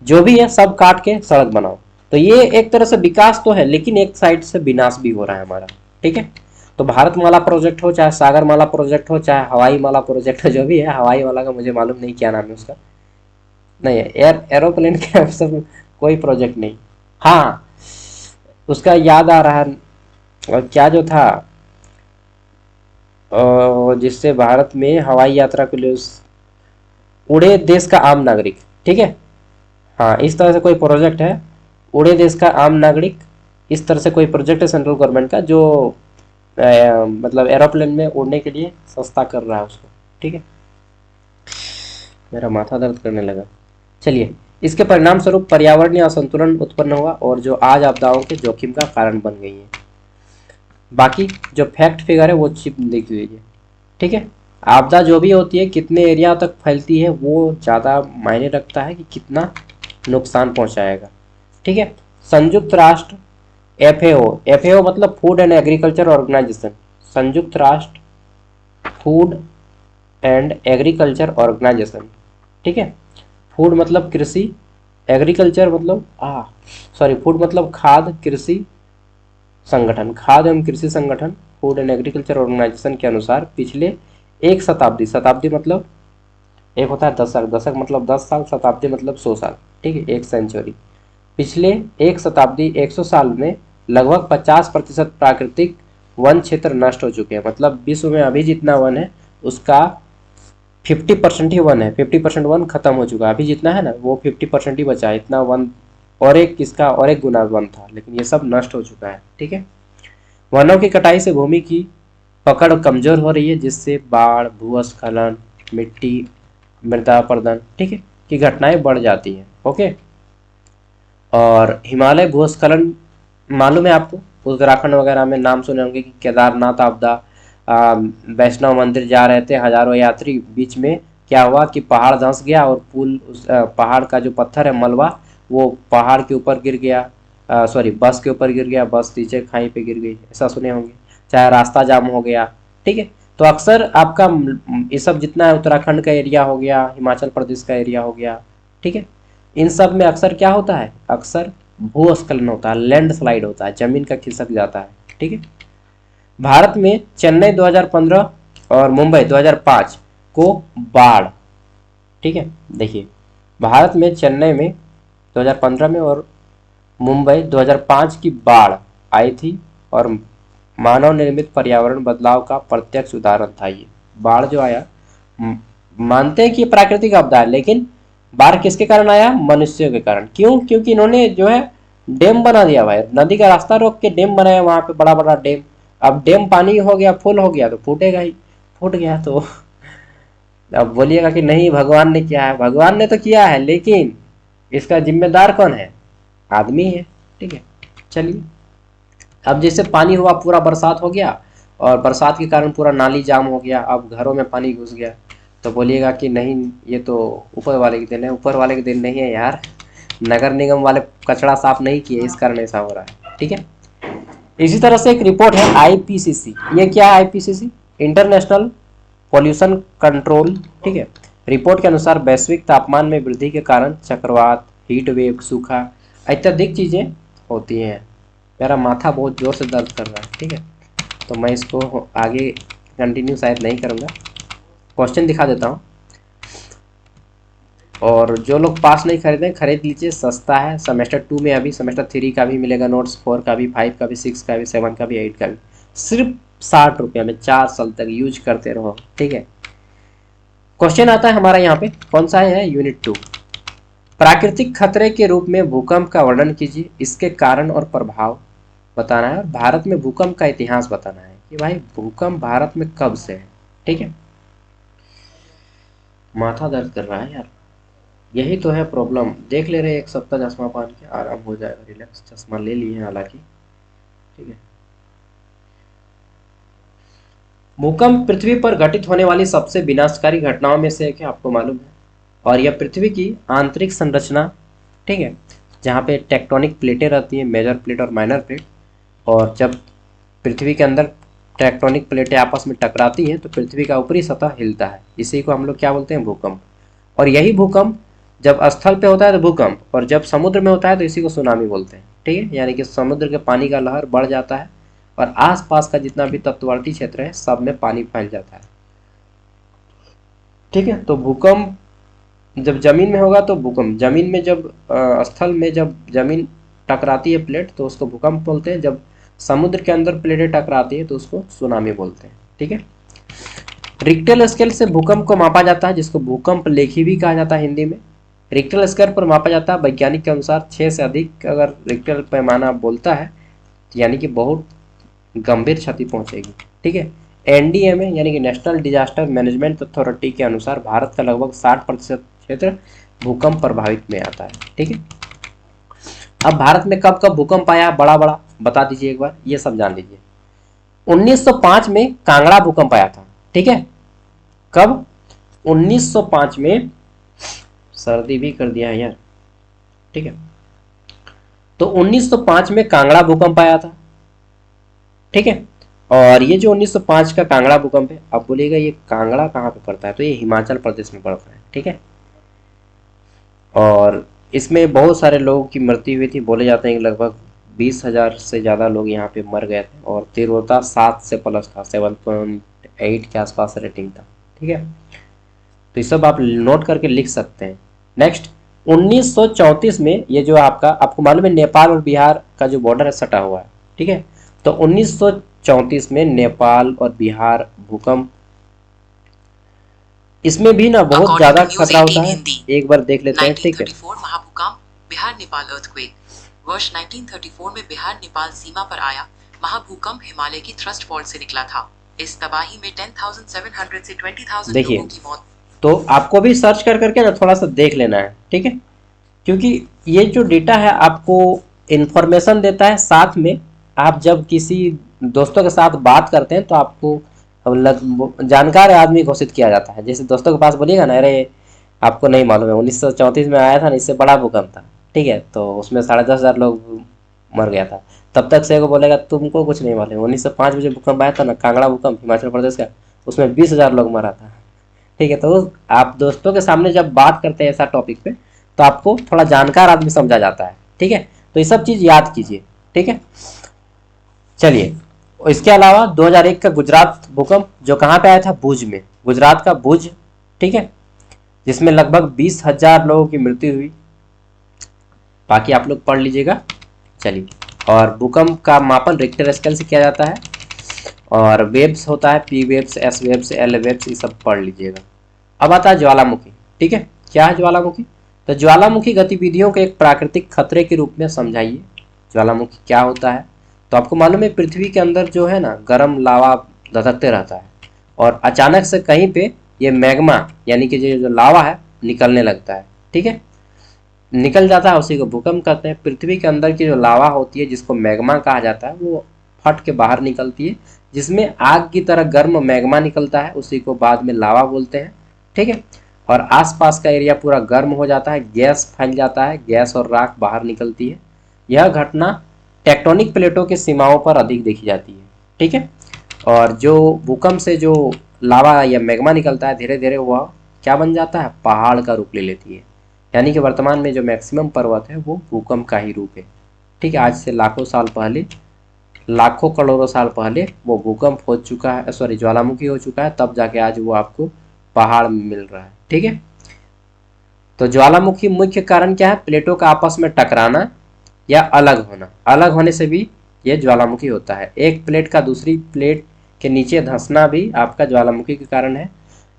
जो भी है सब काट के सड़क बनाओ। तो ये एक तरह से विकास तो है, लेकिन एक साइड से विनाश भी हो रहा है हमारा, ठीक है। तो भारतमाला प्रोजेक्ट हो, चाहे सागरमाला प्रोजेक्ट हो, चाहे हवाई माला प्रोजेक्ट हो, जो भी है, हवाई माला का मुझे मालूम नहीं क्या नाम है उसका, नहीं है, एरोप्लेन के सब कोई प्रोजेक्ट नहीं। हाँ, उसका याद आ रहा है, और क्या जो था जिससे भारत में हवाई यात्रा के लिए उड़े देश का आम नागरिक, ठीक है। हाँ, इस तरह से कोई प्रोजेक्ट है, उड़े देश का आम नागरिक, इस तरह से कोई प्रोजेक्ट है सेंट्रल गवर्नमेंट का, जो मतलब एरोप्लेन में उड़ने के लिए सस्ता कर रहा है उसको, ठीक है। मेरा माथा दर्द करने लगा। चलिए, इसके परिणाम स्वरूप पर्यावरणीय असंतुलन उत्पन्न हुआ और जो आज आपदाओं के जोखिम का कारण बन गई है। बाकी जो फैक्ट फिगर है वो चिप देख लीजिए, ठीक है। आपदा जो भी होती है, कितने एरिया तक फैलती है, वो ज़्यादा मायने रखता है कि कितना नुकसान पहुंचाएगा, ठीक है। संयुक्त राष्ट्र FAO मतलब फूड एंड एग्रीकल्चर ऑर्गेनाइजेशन, संयुक्त राष्ट्र फूड एंड एग्रीकल्चर ऑर्गेनाइजेशन, ठीक है। फूड मतलब कृषि, एग्रीकल्चर मतलब फूड मतलब खाद्य, कृषि संगठन, खाद्य एवं कृषि संगठन, फूड एंड एग्रीकल्चर ऑर्गेनाइजेशन के अनुसार पिछले एक शताब्दी मतलब एक होता है दशक, दशक मतलब 10 साल, शताब्दी मतलब 100 साल, ठीक है, एक सेंचुरी। पिछले एक शताब्दी 100 साल में लगभग 50% प्राकृतिक वन क्षेत्र नष्ट हो चुके हैं। मतलब विश्व में अभी जितना वन है उसका 50% ही वन है, 50% वन खत्म हो चुका है। अभी जितना है ना वो 50% ही बचा है, इतना वन और एक किसका और एक गुना वन था, लेकिन ये सब नष्ट हो चुका है। ठीक है, वनों की कटाई से भूमि की पकड़ कमजोर हो रही है, जिससे बाढ़, भूस्खलन, मिट्टी मृदा अपरदन, ठीक है, की घटनाएं बढ़ जाती हैं। ओके, और हिमालय भूस्खलन मालूम है आपको, उत्तराखंड वगैरह में नाम सुने होंगे कि केदारनाथ आपदा, वैष्णव मंदिर जा रहे थे हजारों यात्री, बीच में क्या हुआ कि पहाड़ धंस गया और पुल उस पहाड़ का जो पत्थर है मलबा वो पहाड़ के ऊपर गिर गया, सॉरी बस के ऊपर गिर गया, बस नीचे खाई पे गिर गई, ऐसा सुने होंगे। चाहे रास्ता जाम हो गया। ठीक है, तो अक्सर आपका ये सब जितना है उत्तराखंड का एरिया हो गया, हिमाचल प्रदेश का एरिया हो गया, ठीक है, इन सब में अक्सर क्या होता है, अक्सर भूस्खलन होता है, लैंडस्लाइड होता है, जमीन का खिसक जाता है। ठीक है, भारत में चेन्नई 2015 और मुंबई 2005 को बाढ़, ठीक है, देखिए भारत में चेन्नई में 2015 में और मुंबई 2005 की बाढ़ आई थी और मानव निर्मित पर्यावरण बदलाव का प्रत्यक्ष उदाहरण था। ये बाढ़ जो आया, मानते हैं कि प्राकृतिक आपदा है, लेकिन बाढ़ किसके कारण आया, मनुष्यों के कारण। क्यों, क्योंकि इन्होंने जो है डैम बना दिया भाई, नदी का रास्ता रोक के डैम बनाया, वहां पे बड़ा बड़ा डैम। अब डैम पानी हो गया, फुल हो गया तो फूटेगा ही, फूट गया तो अब बोलिएगा कि नहीं भगवान ने किया है, भगवान ने तो किया है, लेकिन इसका जिम्मेदार कौन है, आदमी है। ठीक है, चलिए, अब जैसे पानी हुआ, पूरा बरसात हो गया और बरसात के कारण पूरा नाली जाम हो गया, अब घरों में पानी घुस गया, तो बोलिएगा कि नहीं ये तो ऊपर वाले के दिन है, ऊपर वाले के दिन नहीं है यार, नगर निगम वाले कचरा साफ नहीं किए, इस कारण ऐसा हो रहा है। ठीक है, इसी तरह से एक रिपोर्ट है आईपीसीसी, ये क्या है आईपीसीसी, इंटरनेशनल पॉल्यूशन कंट्रोल, ठीक है, रिपोर्ट के अनुसार वैश्विक तापमान में वृद्धि के कारण चक्रवात, हीट वेव, सूखा इत्यादि चीजें होती हैं। मेरा माथा बहुत जोर से दर्द कर रहा है। ठीक है, तो मैं इसको आगे कंटिन्यू शायद नहीं करूँगा, क्वेश्चन दिखा देता हूँ। और जो लोग पास नहीं खरीदें खरीद लीजिए, सस्ता है। सेमेस्टर 2 में अभी सेमेस्टर 3 का भी मिलेगा नोट्स, 4 का भी, 5 का भी, 6 का भी, 7 का भी, 8 का भी, सिर्फ 60 रुपये में 4 साल तक यूज करते रहो। ठीक है, क्वेश्चन आता है हमारा यहाँ पे, कौन सा है, यूनिट 2, प्राकृतिक खतरे के रूप में भूकंप का वर्णन कीजिए, इसके कारण और प्रभाव बताना है और भारत में भूकंप का इतिहास बताना है कि भाई भूकंप भारत में कब से है। ठीक है, माथा दर्द कर रहा है यार, यही तो है प्रॉब्लम। देख ले रहे, एक सप्ताह चश्मा पहन के आराम हो जाएगा, रिलैक्स, चश्मा ले लिए हालांकि। ठीक है, भूकंप पृथ्वी पर घटित होने वाली सबसे विनाशकारी घटनाओं में से एक है, आपको मालूम है, और यह पृथ्वी की आंतरिक संरचना, ठीक है, जहाँ पे टेक्टोनिक प्लेटें रहती हैं, मेजर प्लेट और माइनर प्लेट, और जब पृथ्वी के अंदर टेक्टोनिक प्लेटें आपस में टकराती हैं तो पृथ्वी का ऊपरी सतह हिलता है, इसी को हम लोग क्या बोलते हैं, भूकंप। और यही भूकंप जब स्थल पे होता है तो भूकंप, और जब समुद्र में होता है तो इसी को सुनामी बोलते हैं। ठीक है, यानी कि समुद्र के पानी का लहर बढ़ जाता है और आसपास का जितना भी तटवर्ती क्षेत्र है सब में पानी फैल जाता है। ठीक है, तो भूकंप जब जमीन में होगा तो भूकंप, जमीन में जब स्थल में जब जमीन टकराती है प्लेट तो उसको भूकंप बोलते हैं, जब समुद्र के अंदर प्लेटें टकराती है तो उसको सुनामी बोलते हैं। ठीक है, रिक्टर स्केल से भूकंप को मापा जाता है, जिसको भूकंप लेखी भी कहा जाता है हिंदी में। रिक्टर स्केल पर मापा जाता है, वैज्ञानिक के अनुसार 6 से अधिक अगर रिक्टर पैमाना बोलता है यानी कि बहुत गंभीर क्षति पहुंचेगी। ठीक है, एनडीएमए यानी कि नेशनल डिजास्टर मैनेजमेंट अथॉरिटी के अनुसार भारत का लगभग 60% क्षेत्र भूकंप प्रभावित में आता है। ठीक है, अब भारत में कब कब भूकंप आया बड़ा बड़ा बता दीजिए एक बार, ये सब जान लीजिए। 1905 में कांगड़ा भूकंप आया था। ठीक है, कब, 1905 में, सर्दी भी कर दिया है यार। ठीक है, तो 1905 में कांगड़ा भूकंप आया था। ठीक है, और ये जो 1905 का कांगड़ा भूकंप है, अब बोलिएगा ये कांगड़ा कहाँ पे पड़ता है, तो ये हिमाचल प्रदेश में पड़ता है। ठीक है, और इसमें बहुत सारे लोगों की मृत्यु हुई थी, बोले जाते हैं कि लगभग 20,000 से ज़्यादा लोग यहाँ पे मर गए थे, और तीव्रता 7 से प्लस था, 7.8 के आसपास रेटिंग था। ठीक है, तो ये सब आप नोट करके लिख सकते हैं। नेक्स्ट, 1934 में ये जो आपको मालूम है नेपाल और बिहार का जो बॉर्डर है सटा हुआ है, ठीक है। तो 1934 में नेपाल और बिहार भूकंप, इसमें भी ना बहुत ज्यादा खतरा होता है, एक बार देख लेते हैं, ठीक है। 1934 महाभूकंप, बिहार नेपाल अर्थक्वेक। वर्ष 1934 में बिहार नेपाल सीमा पर आया महाभूकंप हिमालय की थ्रस्ट फॉल्ट से निकला था। इस तबाही में 10,700 से 20,000 लोगों की मौत। तो आपको भी सर्च कर करके ना थोड़ा सा देख लेना है, ठीक है, क्योंकि ये जो डेटा है आपको इंफॉर्मेशन देता है। साथ में आप जब किसी दोस्तों के साथ बात करते हैं तो आपको जानकार आदमी घोषित किया जाता है। जैसे दोस्तों के पास बोलिएगा ना, अरे आपको नहीं मालूम है 1934 में आया था ना, इससे बड़ा भूकंप था, ठीक है, तो उसमें 10,500 लोग मर गया था। तब तक से को बोलेगा तुमको कुछ नहीं मालूम, 1905 में जो भूकंप आया था ना, कांगड़ा भूकंप हिमाचल प्रदेश का, उसमें 20,000 लोग मरा था, ठीक है। तो आप दोस्तों के सामने जब बात करते हैं ऐसा टॉपिक पे, तो आपको थोड़ा जानकार आदमी समझा जाता है, ठीक है। तो ये सब चीज़ याद कीजिए, ठीक है। चलिए, इसके अलावा 2001 का गुजरात भूकंप जो कहाँ पे आया था, भुज में, गुजरात का भुज, ठीक है, जिसमें लगभग 20,000 लोगों की मृत्यु हुई। बाकी आप लोग पढ़ लीजिएगा। चलिए, और भूकंप का मापन रिक्टर स्केल से किया जाता है, और वेव्स होता है, P waves, S waves, L waves, ये सब पढ़ लीजिएगा। अब आता है ज्वालामुखी, ठीक है। क्या है ज्वालामुखी? तो ज्वालामुखी गतिविधियों के एक प्राकृतिक खतरे के रूप में समझाइए। ज्वालामुखी क्या होता है? तो आपको मालूम है पृथ्वी के अंदर जो है ना गर्म लावा धधकते रहता है, और अचानक से कहीं पे ये मैग्मा यानी कि जो लावा है निकलने लगता है, ठीक है, निकल जाता है, उसी को भूकंप कहते हैं। पृथ्वी के अंदर की जो लावा होती है जिसको मैग्मा कहा जाता है, वो फट के बाहर निकलती है, जिसमें आग की तरह गर्म मैग्मा निकलता है, उसी को बाद में लावा बोलते हैं, ठीक है। और आसपास का एरिया पूरा गर्म हो जाता है, गैस फैल जाता है, गैस और राख बाहर निकलती है। यह घटना टेक्टोनिक प्लेटों की सीमाओं पर अधिक देखी जाती है, ठीक है। और जो भूकंप से जो लावा या मैग्मा निकलता है, धीरे धीरे वह क्या बन जाता है, पहाड़ का रूप ले लेती है। यानी कि वर्तमान में जो मैक्सिमम पर्वत है वो भूकंप का ही रूप है, ठीक है। आज से लाखों साल पहले, लाखों करोड़ों साल पहले वो भूकंप हो चुका है, सॉरी ज्वालामुखी हो चुका है, तब जाके आज वो आपको पहाड़ मिल रहा है, ठीक है। तो ज्वालामुखी मुख्य कारण क्या है? प्लेटों का आपस में टकराना या अलग होना। अलग होने से भी ये ज्वालामुखी होता है। एक प्लेट का दूसरी प्लेट के नीचे धंसना भी आपका ज्वालामुखी के कारण है।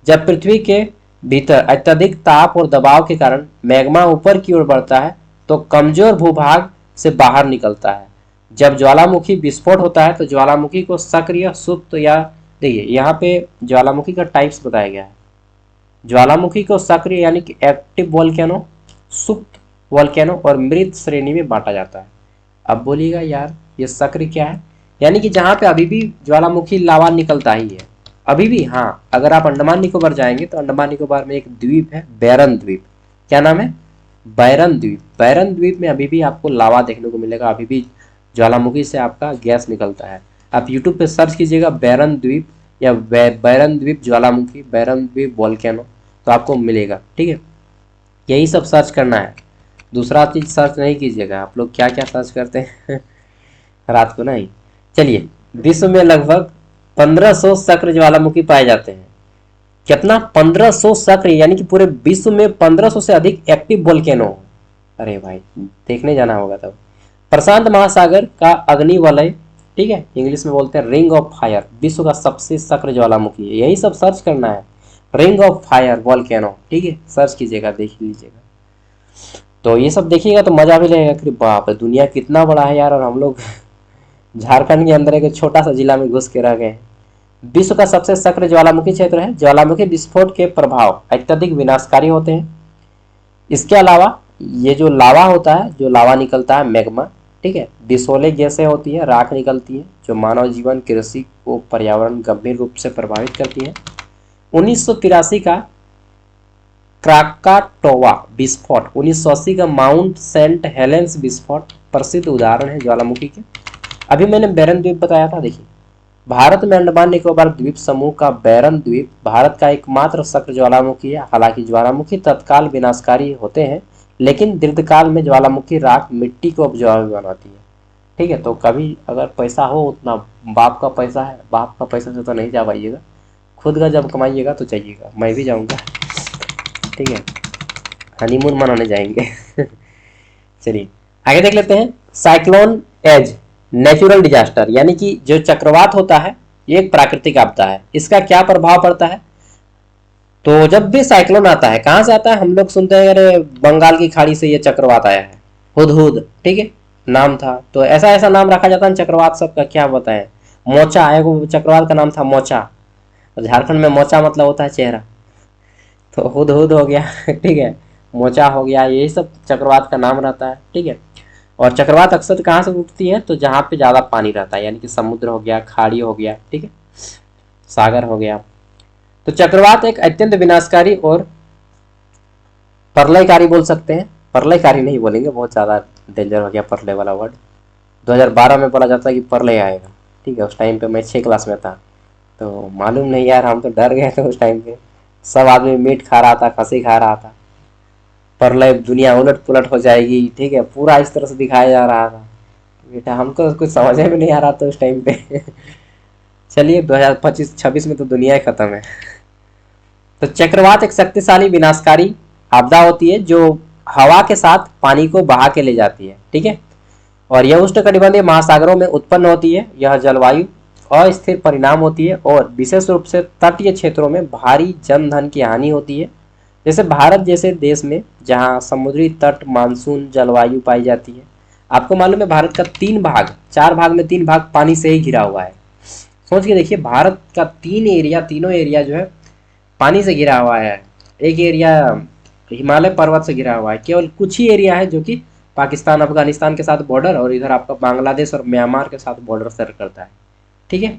जब पृथ्वी के भीतर अत्यधिक ताप और दबाव के कारण मैग्मा ऊपर की ओर बढ़ता है तो कमजोर भूभाग से बाहर निकलता है। जब ज्वालामुखी विस्फोट होता है तो ज्वालामुखी को सक्रिय, सुप्त या, देखिए यहाँ पे ज्वालामुखी का टाइप्स बताया गया है। ज्वालामुखी को सक्रिय यानी कि एक्टिव वोल्केनो, सुप्त वोल्केनो और मृत श्रेणी में बांटा जाता है। अब बोलिएगा यार ये सक्रिय क्या है? यानी कि जहाँ पे अभी भी ज्वालामुखी लावा निकलता ही है, अभी भी। हाँ, अगर आप अंडमान निकोबार जाएंगे तो अंडमान निकोबार में एक द्वीप है, बैरन द्वीप। क्या नाम है? बैरन द्वीप। बैरन द्वीप में अभी भी आपको लावा देखने को मिलेगा, अभी भी ज्वालामुखी से आपका गैस निकलता है। आप यूट्यूब पे सर्च कीजिएगा बैरन द्वीप या बैरन द्वीप ज्वालामुखी, बैरन द्वीप वोल्केनो, तो आपको मिलेगा, ठीक है। यही सब सर्च करना है, दूसरा चीज सर्च नहीं कीजिएगा। आप लोग क्या क्या सर्च करते हैं रात को नहीं। चलिए, विश्व में लगभग 1500 सक्रिय ज्वालामुखी पाए जाते हैं। कितना? 1500 सक्रिय, यानी कि पूरे विश्व में 1500 से अधिक एक्टिव वोल्केनो। अरे भाई, देखने जाना होगा तब। प्रशांत महासागर का अग्निवलय, ठीक है, इंग्लिश में बोलते हैं रिंग ऑफ फायर, विश्व का सबसे सक्रिय ज्वालामुखी है। यही सब सर्च करना है, रिंग ऑफ फायर वोल्केनो, ठीक है, सर्च कीजिएगा, देख लीजिएगा। तो ये सब देखिएगा तो मजा भी लगेगा कि बाप रे दुनिया कितना बड़ा है यार, और हम लोग झारखंड के अंदर एक छोटा सा जिला में घुस के रह गए हैं। विश्व का सबसे सक्रिय ज्वालामुखी क्षेत्र है। ज्वालामुखी विस्फोट के प्रभाव अत्यधिक विनाशकारी होते हैं। इसके अलावा ये जो लावा होता है, जो लावा निकलता है मैग्मा, ठीक है, विषैले गैसें होती है, राख निकलती है, जो मानव जीवन, कृषि को, पर्यावरण गंभीर रूप से प्रभावित करती है। 1983 का क्राकाटोवा विस्फोट, 1980 का माउंट सेंट हेलेंस विस्फोट प्रसिद्ध उदाहरण है ज्वालामुखी के। अभी मैंने बैरन द्वीप बताया था, देखिए भारत में अंडमान निकोबार द्वीप समूह का बैरन द्वीप भारत का एकमात्र सक्रिय ज्वालामुखी है। हालांकि ज्वालामुखी तत्काल विनाशकारी होते हैं, लेकिन दीर्घकाल में ज्वालामुखी राख मिट्टी को उपजाऊ बनाती है, ठीक है। तो कभी अगर पैसा हो उतना, बाप का पैसा है, बाप का पैसा से तो नहीं जा पाइएगा, खुद का जब कमाइएगा तो जाइएगा, मैं भी जाऊँगा, ठीक है। हनीमून मनाने जाएंगे। चलिए आगे देख लेते हैं। साइक्लोन एज नेचुरल डिजास्टर, यानी कि जो चक्रवात होता है ये एक प्राकृतिक आपदा है। इसका क्या प्रभाव पड़ता है? तो जब भी साइक्लोन आता है, कहाँ से आता है? हम लोग सुनते हैं अरे बंगाल की खाड़ी से ये चक्रवात आया है, हुदहुद, ठीक है, नाम था। तो ऐसा ऐसा नाम रखा जाता है चक्रवात सबका, क्या बताएं। मोचा है, वो चक्रवात का नाम था मोचा। झारखंड में मोचा मतलब होता है चेहरा, तो हुदहुद हो गया। ठीक है, मोचा हो गया, यही सब चक्रवात का नाम रहता है। ठीक है, और चक्रवात अक्सर कहाँ से उठती है? तो जहाँ पे ज़्यादा पानी रहता है, यानी कि समुद्र हो गया, खाड़ी हो गया, ठीक है, सागर हो गया। तो चक्रवात एक अत्यंत विनाशकारी और प्रलयकारी बोल सकते हैं, प्रलयकारी नहीं बोलेंगे, बहुत ज़्यादा डेंजर हो गया प्रलय वाला वर्ड। 2012 में बोला जाता है कि प्रलय आएगा, ठीक है, उस टाइम पे मैं 6 क्लास में था, तो मालूम नहीं यार, हम तो डर गए थे उस टाइम पे। सब आदमी मीट खा रहा था, खसी खा रहा था, प्रलय दुनिया उलट पुलट हो जाएगी, ठीक है, पूरा इस तरह से दिखाया जा रहा था। बेटा हमको कुछ समझ में नहीं आ रहा था उस टाइम पे। चलिए 2025-26 में तो दुनिया ही खत्म है। तो चक्रवात एक शक्तिशाली विनाशकारी आपदा होती है जो हवा के साथ पानी को बहा के ले जाती है, ठीक है, और यह उष्णकटिबंधीय महासागरों में उत्पन्न होती है। यह जलवायु अस्थिर परिणाम होती है और विशेष रूप से तटीय क्षेत्रों में भारी जनधन की हानि होती है। जैसे भारत जैसे देश में जहाँ समुद्री तट मानसून जलवायु पाई जाती है। आपको मालूम है भारत का 3 भाग, 4 भाग में 3 भाग पानी से ही घिरा हुआ है। सोच के देखिए, भारत का तीनों एरिया जो है पानी से घिरा हुआ है। एक एरिया हिमालय पर्वत से घिरा हुआ है, केवल कुछ ही एरिया है जो कि पाकिस्तान अफगानिस्तान के साथ बॉर्डर, और इधर आपका बांग्लादेश और म्यांमार के साथ बॉर्डर शेयर करता है, ठीक है।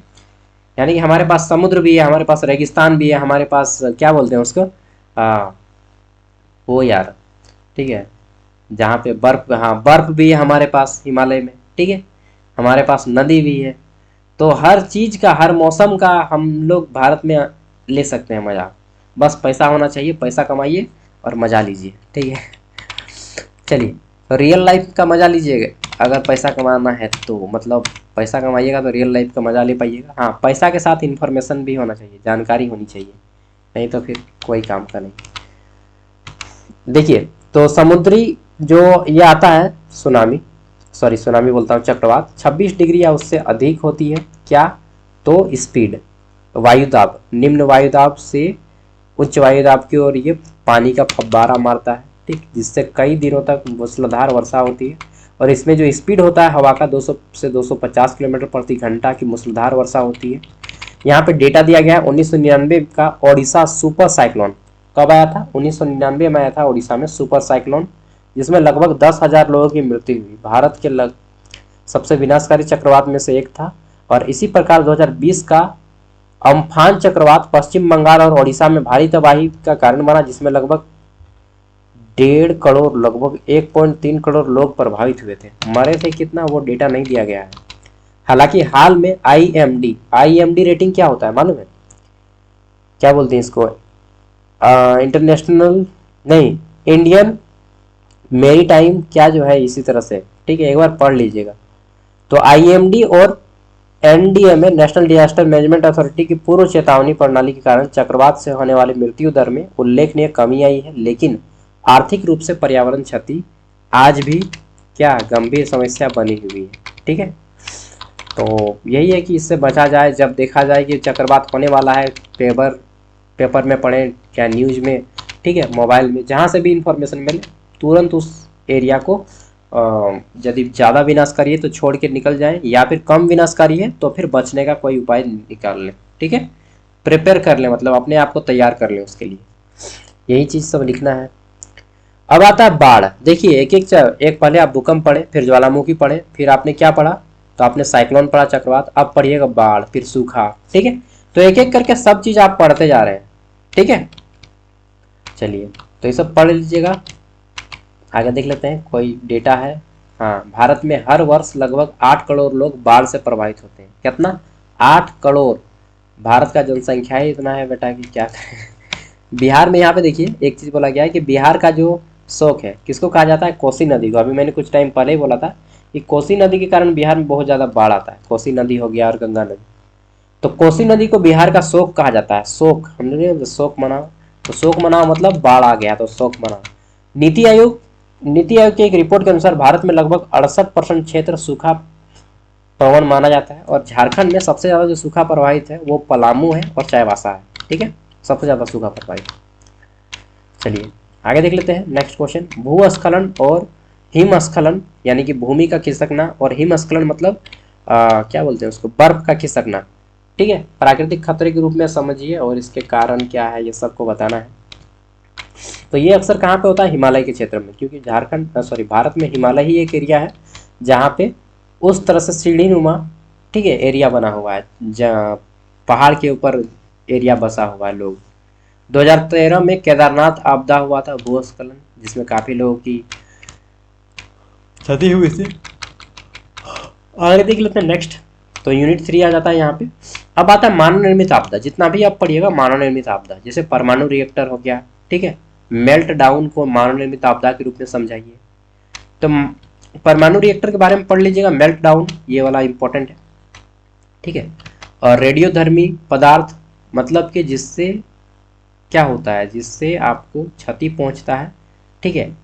यानी कि हमारे पास समुद्र भी है, हमारे पास रेगिस्तान भी है, हमारे पास क्या बोलते हैं उसको, वो यार, ठीक है, जहाँ पे बर्फ, हाँ बर्फ भी है हमारे पास हिमालय में, ठीक है, हमारे पास नदी भी है। तो हर चीज का, हर मौसम का हम लोग भारत में ले सकते हैं मजा। बस पैसा होना चाहिए, पैसा कमाइए और मजा लीजिए, ठीक है। चलिए, तो रियल लाइफ का मजा लीजिएगा। अगर पैसा कमाना है तो मतलब पैसा कमाइएगा तो रियल लाइफ का मजा ले पाइएगा। हाँ, पैसा के साथ इन्फॉर्मेशन भी होना चाहिए, जानकारी होनी चाहिए, नहीं तो फिर कोई काम का नहीं। देखिए, तो समुद्री जो ये आता है सुनामी बोलता हूँ, चक्रवात 26 डिग्री या उससे अधिक होती है। क्या? तो स्पीड, वायुदाब, निम्न वायुदाब से उच्च वायुदाब की ओर ये पानी का फव्वारा मारता है, ठीक, जिससे कई दिनों तक मूसलाधार वर्षा होती है। और इसमें जो स्पीड होता है हवा का 200 से 250 किलोमीटर प्रति घंटा की मूसलाधार वर्षा होती है। यहाँ पे डेटा दिया गया है 1999 का ओडिशा सुपर साइक्लोन। कब आया था? 1999 में आया था उड़ीसा में सुपर साइक्लोन, जिसमें लगभग 10,000 लोगों की मृत्यु हुई। भारत के सबसे विनाशकारी चक्रवात में से एक था। और इसी प्रकार 2020 का अम्फान चक्रवात पश्चिम बंगाल और ओडिशा में भारी तबाही का कारण बना, जिसमें लगभग 1.5 करोड़, लगभग 1.3 करोड़ लोग प्रभावित हुए थे। मरे थे कितना, वो डेटा नहीं दिया गया है। हालांकि हाल में आईएमडी रेटिंग क्या होता है मालूम है? क्या बोलते हैं इसको, इंटरनेशनल नहीं, इंडियन मेरी टाइम क्या जो है, इसी तरह से, ठीक है, एक बार पढ़ लीजिएगा। तो आईएमडी और NDMA, national disaster management authority की पूर्व चेतावनी प्रणाली के कारण चक्रवात से होने वाली मृत्यु दर में उल्लेखनीय कमी आई है, लेकिन आर्थिक रूप से पर्यावरण क्षति आज भी क्या गंभीर समस्या बनी हुई है, ठीक है। तो यही है कि इससे बचा जाए। जब देखा जाए कि चक्रवात होने वाला है, पेपर में पढ़ें, क्या न्यूज़ में, ठीक है, मोबाइल में, जहाँ से भी इंफॉर्मेशन मिले तुरंत उस एरिया को यदि ज़्यादा विनाशकारी है तो छोड़ के निकल जाएं, या फिर कम विनाशकारी है तो फिर बचने का कोई उपाय निकाल लें, ठीक है, प्रिपेयर कर लें, मतलब अपने आप को तैयार कर लें उसके लिए। यही चीज़ सब लिखना है। अब आता है बाढ़। देखिए एक पहले आप भूकंप पढ़े, फिर ज्वालामुखी पढ़े, फिर आपने क्या पढ़ा, तो आपने साइक्लोन पढ़ा, चक्रवात, अब पढ़िएगा बाढ़, फिर सूखा, ठीक है। तो एक एक करके सब चीज़ आप पढ़ते जा रहे हैं, ठीक है। चलिए, तो ये सब पढ़ लीजिएगा। आगे देख लेते हैं, कोई डेटा है। हाँ, भारत में हर वर्ष लगभग 8 करोड़ लोग बाढ़ से प्रभावित होते हैं। कितना? 8 करोड़। भारत का जनसंख्या ही इतना है बेटा कि क्या करें। बिहार में यहाँ पे देखिए एक चीज़ बोला गया है कि बिहार का जो शोक है किसको कहा जाता है? कोसी नदी को। अभी मैंने कुछ टाइम पहले ही बोला था कि कोसी नदी के कारण बिहार में बहुत ज़्यादा बाढ़ आता है। कोसी नदी हो गया और गंगा नदी, तो कोसी नदी को बिहार का शोक कहा जाता है। शोक, हमने शोक मनाओ, तो शोक मनाओ मतलब बाढ़ आ गया तो शोक मनाओ। नीति आयोग की एक रिपोर्ट के अनुसार भारत में लगभग 68% क्षेत्र सूखा प्रवण माना जाता है और झारखंड में सबसे ज़्यादा जो सूखा प्रभावित है वो पलामू है और चाईबासा है। ठीक है, सबसे ज़्यादा सूखा प्रभावित। चलिए आगे देख लेते हैं नेक्स्ट क्वेश्चन। भूस्खलन और हिमस्खलन यानी कि भूमि का खिसकना और हिमस्खलन मतलब क्या बोलते हैं उसको, बर्फ का खिसकना। ठीक है, प्राकृतिक खतरे के रूप में समझिए और इसके कारण क्या है ये सबको बताना है। तो ये अक्सर कहाँ पे होता है, हिमालय के क्षेत्र में, क्योंकि भारत में हिमालय ही एक एरिया है जहाँ पे उस तरह से सीढ़ी नुमा, ठीक है, एरिया बना हुआ है जहाँ पहाड़ के ऊपर एरिया बसा हुआ है। लोग 2013 में केदारनाथ आपदा हुआ था, भूस्खलन, जिसमें काफ़ी लोगों की क्षति हुई थी। आगे देख लेते हैं नेक्स्ट। तो यूनिट 3 आ जाता है यहाँ पे। अब आता है मानव निर्मित आपदा। जितना भी आप पढ़िएगा मानव निर्मित आपदा, जैसे परमाणु रिएक्टर हो गया, ठीक है, मेल्ट डाउन को मानव निर्मित आपदा के रूप में समझाइए। तो परमाणु रिएक्टर के बारे में पढ़ लीजिएगा, मेल्ट डाउन ये वाला इंपॉर्टेंट है। ठीक है, और रेडियोधर्मी पदार्थ मतलब कि जिससे क्या होता है, जिससे आपको क्षति पहुंचता है। ठीक है,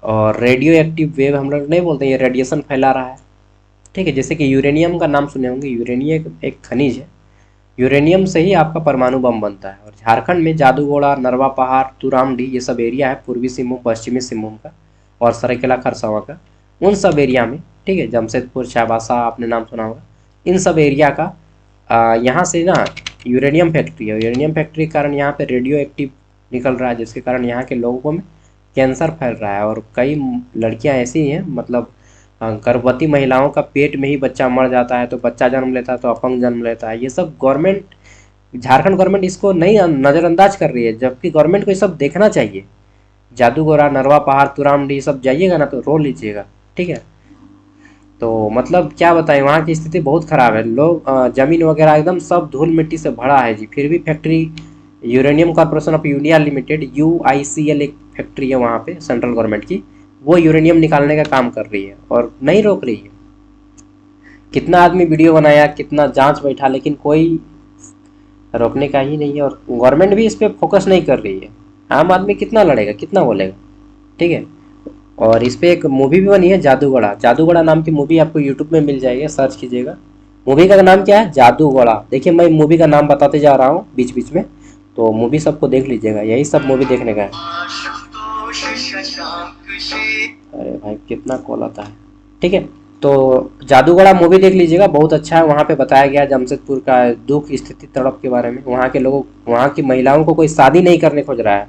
और रेडियो एक्टिव वेव हम लोग नहीं बोलते, ये रेडिएशन फैला रहा है। ठीक है, जैसे कि यूरेनियम का नाम सुने होंगे, यूरेनियम एक खनिज है, यूरेनियम से ही आपका परमाणु बम बनता है। और झारखंड में जादूगोड़ा, नरवा पहाड़, तुरामडी ये सब एरिया है, पूर्वी सिंहभूम पश्चिमी सिंहभूम का और सरायकेला खरसावां का, उन सब एरिया में, ठीक है, जमशेदपुर, चाईबासा आपने नाम सुना होगा, इन सब एरिया का यहाँ से ना यूरेनियम फैक्ट्री है। यूरेनियम फैक्ट्री के कारण यहाँ पे रेडियो एक्टिव निकल रहा है, जिसके कारण यहाँ के लोगों में कैंसर फैल रहा है। और कई लड़कियाँ ऐसी हैं, मतलब गर्भवती महिलाओं का पेट में ही बच्चा मर जाता है, तो बच्चा जन्म लेता है तो अपंग जन्म लेता है। ये सब गवर्नमेंट, झारखंड गवर्नमेंट इसको नहीं नज़रअंदाज कर रही है, जबकि गवर्नमेंट को ये सब देखना चाहिए। जादूगोरा, नरवा पहाड़, तुरामडी सब जाइएगा ना तो रो लीजिएगा। ठीक है, तो मतलब क्या बताएं, वहाँ की स्थिति बहुत ख़राब है। लोग ज़मीन वगैरह एकदम सब धूल मिट्टी से भरा है जी। फिर भी factory, uranium corporation of India limited UICL एक फैक्ट्री है वहाँ पे सेंट्रल गवर्नमेंट की, वो यूरेनियम निकालने का काम कर रही है और नहीं रोक रही है। कितना आदमी वीडियो बनाया, कितना जांच बैठा, लेकिन कोई रोकने का ही नहीं है। और गवर्नमेंट भी इस पर फोकस नहीं कर रही है। आम आदमी कितना लड़ेगा, कितना बोलेगा। ठीक है, और इस पे एक मूवी भी बनी है, जादूगड़ा। जादूगड़ा नाम की मूवी आपको यूट्यूब में मिल जाएगी, सर्च कीजिएगा। मूवी का नाम क्या है, जादूगड़ा। देखिए मैं मूवी का नाम बताते जा रहा हूँ बीच बीच में, तो मूवी सबको देख लीजिएगा, यही सब मूवी देखने का है। अरे भाई कितना कॉल आता है। ठीक है, तो जादूगड़ा मूवी देख लीजिएगा, बहुत अच्छा है। वहाँ पे बताया गया जमशेदपुर का दुख, स्थिति, तड़प के बारे में। वहाँ के लोगों, वहाँ की महिलाओं को कोई शादी नहीं करने खोज रहा है।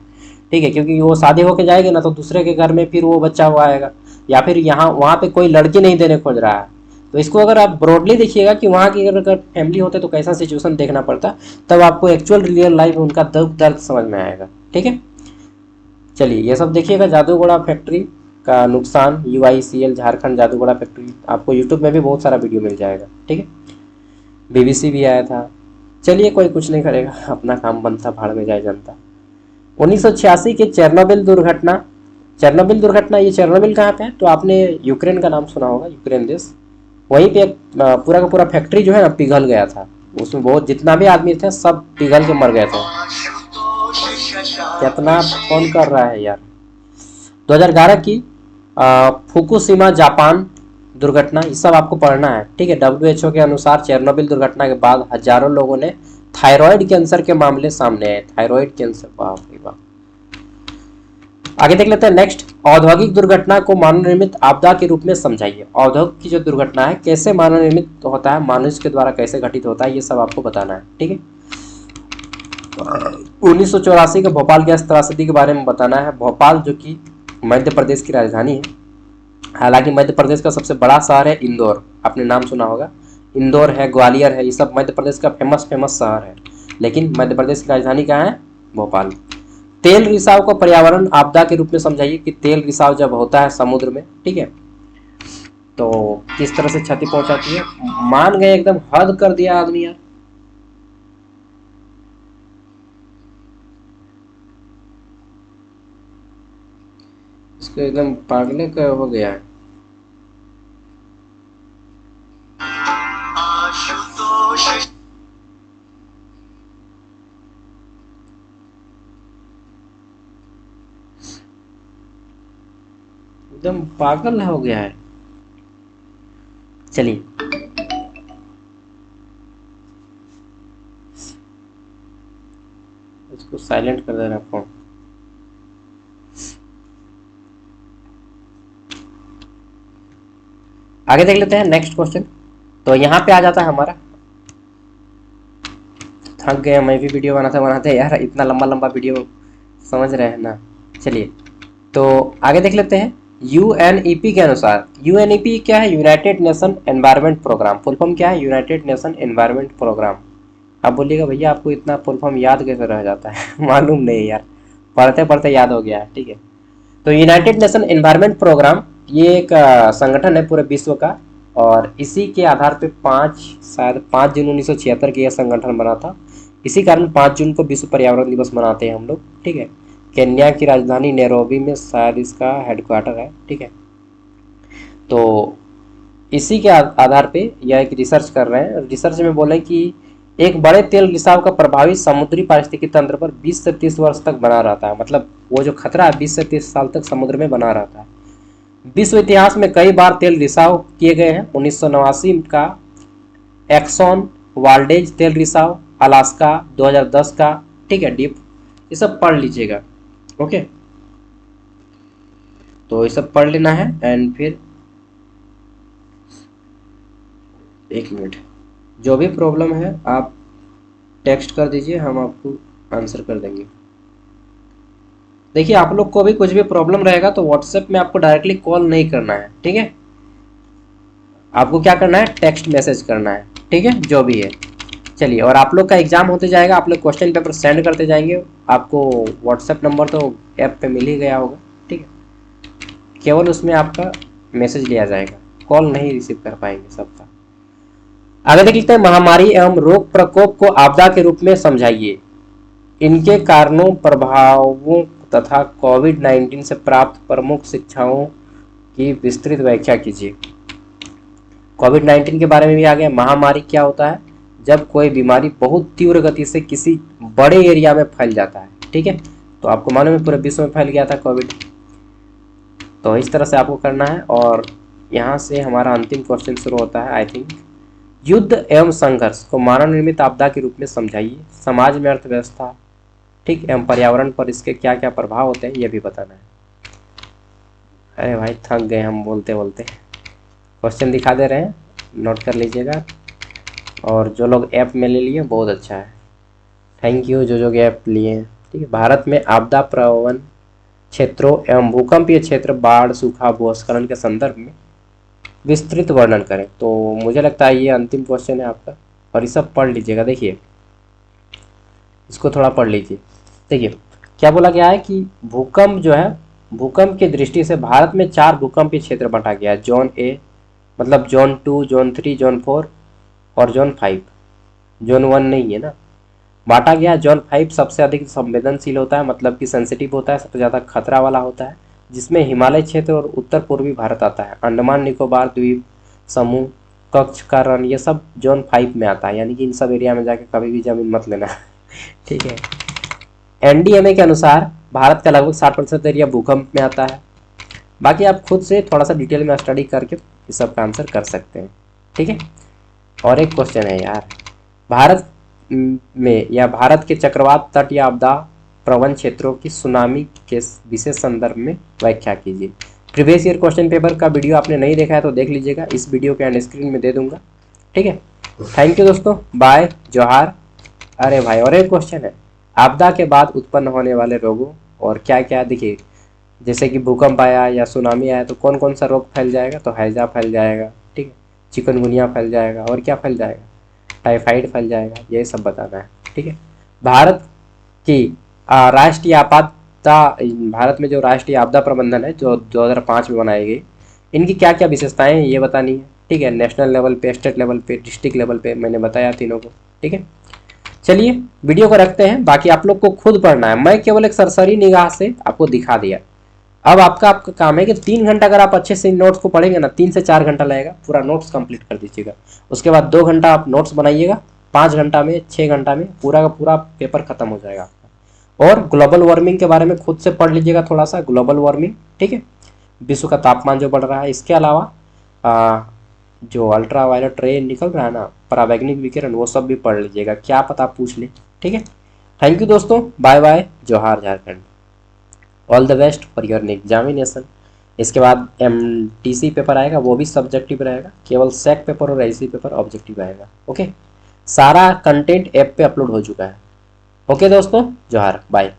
ठीक है, क्योंकि वो शादी होके जाएगी ना तो दूसरे के घर में फिर वो बच्चा हुआ आएगा, या फिर यहाँ वहाँ पे कोई लड़की नहीं देने खोज रहा है। तो इसको अगर आप ब्रॉडली देखिएगा कि वहाँ की अगर फैमिली होते तो कैसा सिचुएशन देखना पड़ता, तब आपको एक्चुअल रियल लाइफ उनका दुख दर्द समझ में आएगा। ठीक है, चलिए ये सब देखिएगा। जादूगोड़ा फैक्ट्री का नुकसान, UICL झारखंड जादूगोड़ा फैक्ट्री, आपको यूट्यूब में भी बहुत सारा वीडियो मिल जाएगा। ठीक है, BBC भी आया था। चलिए कोई कुछ नहीं करेगा, अपना काम बनता, भाड़ में जाए जनता। 1986 की चेरनोबिल दुर्घटना। चेरनोबिल दुर्घटना, ये चेरनोबिल कहाँ पे है, तो आपने यूक्रेन का नाम सुना होगा, यूक्रेन देश। वहीं पे एक पूरा का पूरा फैक्ट्री जो है ना पिघल गया था। उसमें बहुत जितना भी आदमी थे सब पिघल के मर गए थे। कितना फोन कर रहा है यार। 2011 की फुकुशिमा जापान दुर्घटना, ये सब आपको पढ़ना है। ठीक है, WHO के अनुसार चेरनोबिल दुर्घटना के बाद हजारों लोगों ने थायराइड कैंसर के मामले सामने आए। थायराइड कैंसर, बाप रे बाप। आगे देख लेते हैं नेक्स्ट। औद्योगिक दुर्घटना को मानव निर्मित आपदा के रूप में समझाइए। औद्योगिक की जो दुर्घटना है कैसे मानव निर्मित होता है, मनुष्य के द्वारा कैसे घटित होता है, ये सब आपको बताना है। ठीक है, 1984 के भोपाल गैस त्रासदी के बारे में बताना है। भोपाल जो कि मध्य प्रदेश की राजधानी है, हालांकि मध्य प्रदेश का सबसे बड़ा शहर है इंदौर, आपने नाम सुना होगा। इंदौर है, ग्वालियर है, ये सब मध्य प्रदेश का फेमस शहर है, लेकिन मध्य प्रदेश की राजधानी कहाँ है, भोपाल। तेल रिसाव को पर्यावरण आपदा के रूप में समझाइए कि तेल रिसाव जब होता है समुद्र में, ठीक है, तो किस तरह से क्षति पहुंचाती है। मान गए, एकदम हद कर दिया आदमी यार। इसको एकदम पागले का हो गया है। एकदम पागल हो गया है। चलिए इसको साइलेंट कर दे रहा फोन। आगे देख लेते हैं नेक्स्ट क्वेश्चन। तो यहाँ पे आ जाता है हमारा, थक गए मैं भी वीडियो बनाते यार, इतना लंबा लंबा वीडियो, समझ रहे हैं ना। चलिए तो आगे देख लेते हैं। यूएनईपी के अनुसार, यूएनईपी क्या है? United Nation environment programme. Full form क्या है? United Nation environment programme. आप बोलिएगा भैया आपको इतना फुल फॉर्म याद कैसे रह जाता है मालूम नहीं यार, पढ़ते पढ़ते याद हो गया है, ठीक है। तो यूनाइटेड नेशन एनवायरनमेंट प्रोग्राम ये एक संगठन है पूरे विश्व का, और इसी के आधार पे शायद 5 जून 1976 के यह संगठन बना था। इसी कारण 5 जून को विश्व पर्यावरण दिवस मनाते हैं हम लोग, ठीक है। केन्या की राजधानी नैरोबी में शायद इसका हेडक्वार्टर है, ठीक है। तो इसी के आधार पे यह एक रिसर्च कर रहे हैं। रिसर्च में बोले कि एक बड़े तेल रिसाव का प्रभावी समुद्री पारिस्थितिकी तंत्र पर 20 से 30 वर्ष तक बना रहता है। मतलब वो जो खतरा है 20 से 30 साल तक समुद्र में बना रहता है। विश्व इतिहास में कई बार तेल रिसाव किए गए हैं। 1989 का एक्सॉन वाल्डेज तेल रिसाव, अलास्का 2010 का, ठीक है, डीप, ये सब पढ़ लीजिएगा, ओके। तो ये सब पढ़ लेना है। एंड फिर एक मिनट, जो भी प्रॉब्लम है आप टेक्स्ट कर दीजिए, हम आपको आंसर कर देंगे। देखिए आप लोग को भी कुछ भी प्रॉब्लम रहेगा तो व्हाट्सएप में आपको डायरेक्टली कॉल नहीं करना है, ठीक है। आपको क्या करना है? टेक्स्ट मैसेज करना है, ठीक है, जो भी है। चलिए, और आप लोग का एग्जाम होते जाएगा, आप लोग क्वेश्चन पेपर सेंड करते जाएंगे। आपको व्हाट्सएप नंबर तो ऐप पे मिल ही गया होगा, ठीक है। केवल उसमें आपका मैसेज लिया जाएगा, कॉल नहीं रिसीव कर पाएंगे सबका। आगे देख लेते हैं। महामारी एवं रोग प्रकोप को आपदा के रूप में समझाइए। इनके कारणों, प्रभावों तथा कोविड-19 से प्राप्त प्रमुख शिक्षाओं की विस्तृत व्याख्या कीजिए। कोविड-19 के बारे में भी आ गया। महामारी क्या होता है? जब कोई बीमारी बहुत तीव्र गति से किसी बड़े एरिया में फैल जाता है, ठीक है। तो आपको मालूम है पूरे विश्व में फैल गया था कोविड। तो इस तरह से आपको करना है। और यहाँ से हमारा अंतिम क्वेश्चन शुरू होता है, आई थिंक। युद्ध एवं संघर्ष को मानव निर्मित आपदा के रूप में समझाइए। समाज में अर्थव्यवस्था, ठीक, एवं पर्यावरण पर इसके क्या क्या प्रभाव होते हैं ये भी बताना है। अरे भाई थक गए हम बोलते बोलते। क्वेश्चन दिखा दे रहे हैं, नोट कर लीजिएगा। और जो लोग ऐप में ले लिए बहुत अच्छा है, थैंक यू जो ऐप लिए हैं, ठीक है। भारत में आपदा प्रबंधन क्षेत्रों एवं भूकंपीय क्षेत्र, बाढ़, सूखा, भूस्खलन के संदर्भ में विस्तृत वर्णन करें। तो मुझे लगता है ये अंतिम क्वेश्चन है आपका, और ये सब पढ़ लीजिएगा। देखिए इसको थोड़ा पढ़ लीजिए। देखिए क्या बोला गया है कि भूकंप जो है, भूकंप की दृष्टि से भारत में 4 भूकंपीय क्षेत्र बांटा गया है। जोन ए मतलब जोन 2, जोन 3, जोन 4 और जोन 5। जोन 1 नहीं है ना, बांटा गया। जोन 5 सबसे अधिक संवेदनशील होता है, मतलब कि सेंसिटिव होता है, सबसे ज़्यादा खतरा वाला होता है, जिसमें हिमालय क्षेत्र और उत्तर पूर्वी भारत आता है। अंडमान निकोबार द्वीप समूह, कच्छ का रण, ये सब जोन 5 में आता है। यानी कि इन सब एरिया में जाके कभी भी जमीन मत लेना ठीक है। एनडीएमए के अनुसार भारत का लगभग 60% एरिया भूकंप में आता है। बाकी आप खुद से थोड़ा सा डिटेल में स्टडी करके इस सब का आंसर कर सकते हैं, ठीक है। और एक क्वेश्चन है यार, भारत में या भारत के चक्रवात तट या आपदा प्रवण क्षेत्रों की सुनामी के विशेष संदर्भ में व्याख्या कीजिए। प्रीवियस ईयर क्वेश्चन पेपर का वीडियो आपने नहीं देखा है तो देख लीजिएगा, इस वीडियो के एंड स्क्रीन में दे दूंगा, ठीक है। थैंक यू दोस्तों, बाय, जोहार। अरे भाई और एक क्वेश्चन है, आपदा के बाद उत्पन्न होने वाले रोगों और क्या क्या, देखिए जैसे कि भूकंप आया या सुनामी आया तो कौन कौन सा रोग फैल जाएगा? तो हैजा फैल जाएगा, ठीक है, चिकनगुनिया फैल जाएगा, और क्या फैल जाएगा? टाइफाइड फैल जाएगा, ये सब बताना है, ठीक है। भारत की राष्ट्रीय आपदा, भारत में जो राष्ट्रीय आपदा प्रबंधन है जो 2005 में बनाई गई, इनकी क्या क्या विशेषताएं हैं ये बतानी है, ठीक है। नेशनल लेवल पे, स्टेट लेवल पे, डिस्ट्रिक्ट लेवल पे मैंने बताया तीनों को, ठीक है। चलिए वीडियो को रखते हैं, बाकी आप लोग को खुद पढ़ना है, मैं केवल एक सरसरी निगाह से आपको दिखा दिया। अब आपका काम है कि 3 घंटा अगर आप अच्छे से नोट्स को पढ़ेंगे ना, 3 से 4 घंटा लगेगा, पूरा नोट्स कंप्लीट कर दीजिएगा। उसके बाद 2 घंटा आप नोट्स बनाइएगा, 5 घंटा में, 6 घंटा में पूरा का पूरा पेपर खत्म हो जाएगा आपका। और ग्लोबल वार्मिंग के बारे में खुद से पढ़ लीजिएगा थोड़ा सा, ग्लोबल वार्मिंग, ठीक है। विश्व का तापमान जो बढ़ रहा है, इसके अलावा जो अल्ट्रा वायलेट रे निकल रहा है ना, पराबैंगनी विकिरण, वो सब भी पढ़ लीजिएगा, क्या पता आप पूछ ले। ठीक है, थैंक यू दोस्तों, बाय बाय, जोहार Jharkhand, all the best for your examination. इसके बाद MTC पेपर आएगा, वो भी सब्जेक्टिव रहेगा, केवल सेक पेपर और ऐसी पेपर ऑब्जेक्टिव आएगा। ओके, सारा कंटेंट ऐप पे अपलोड हो चुका है। ओके दोस्तों, जोहार, बाय।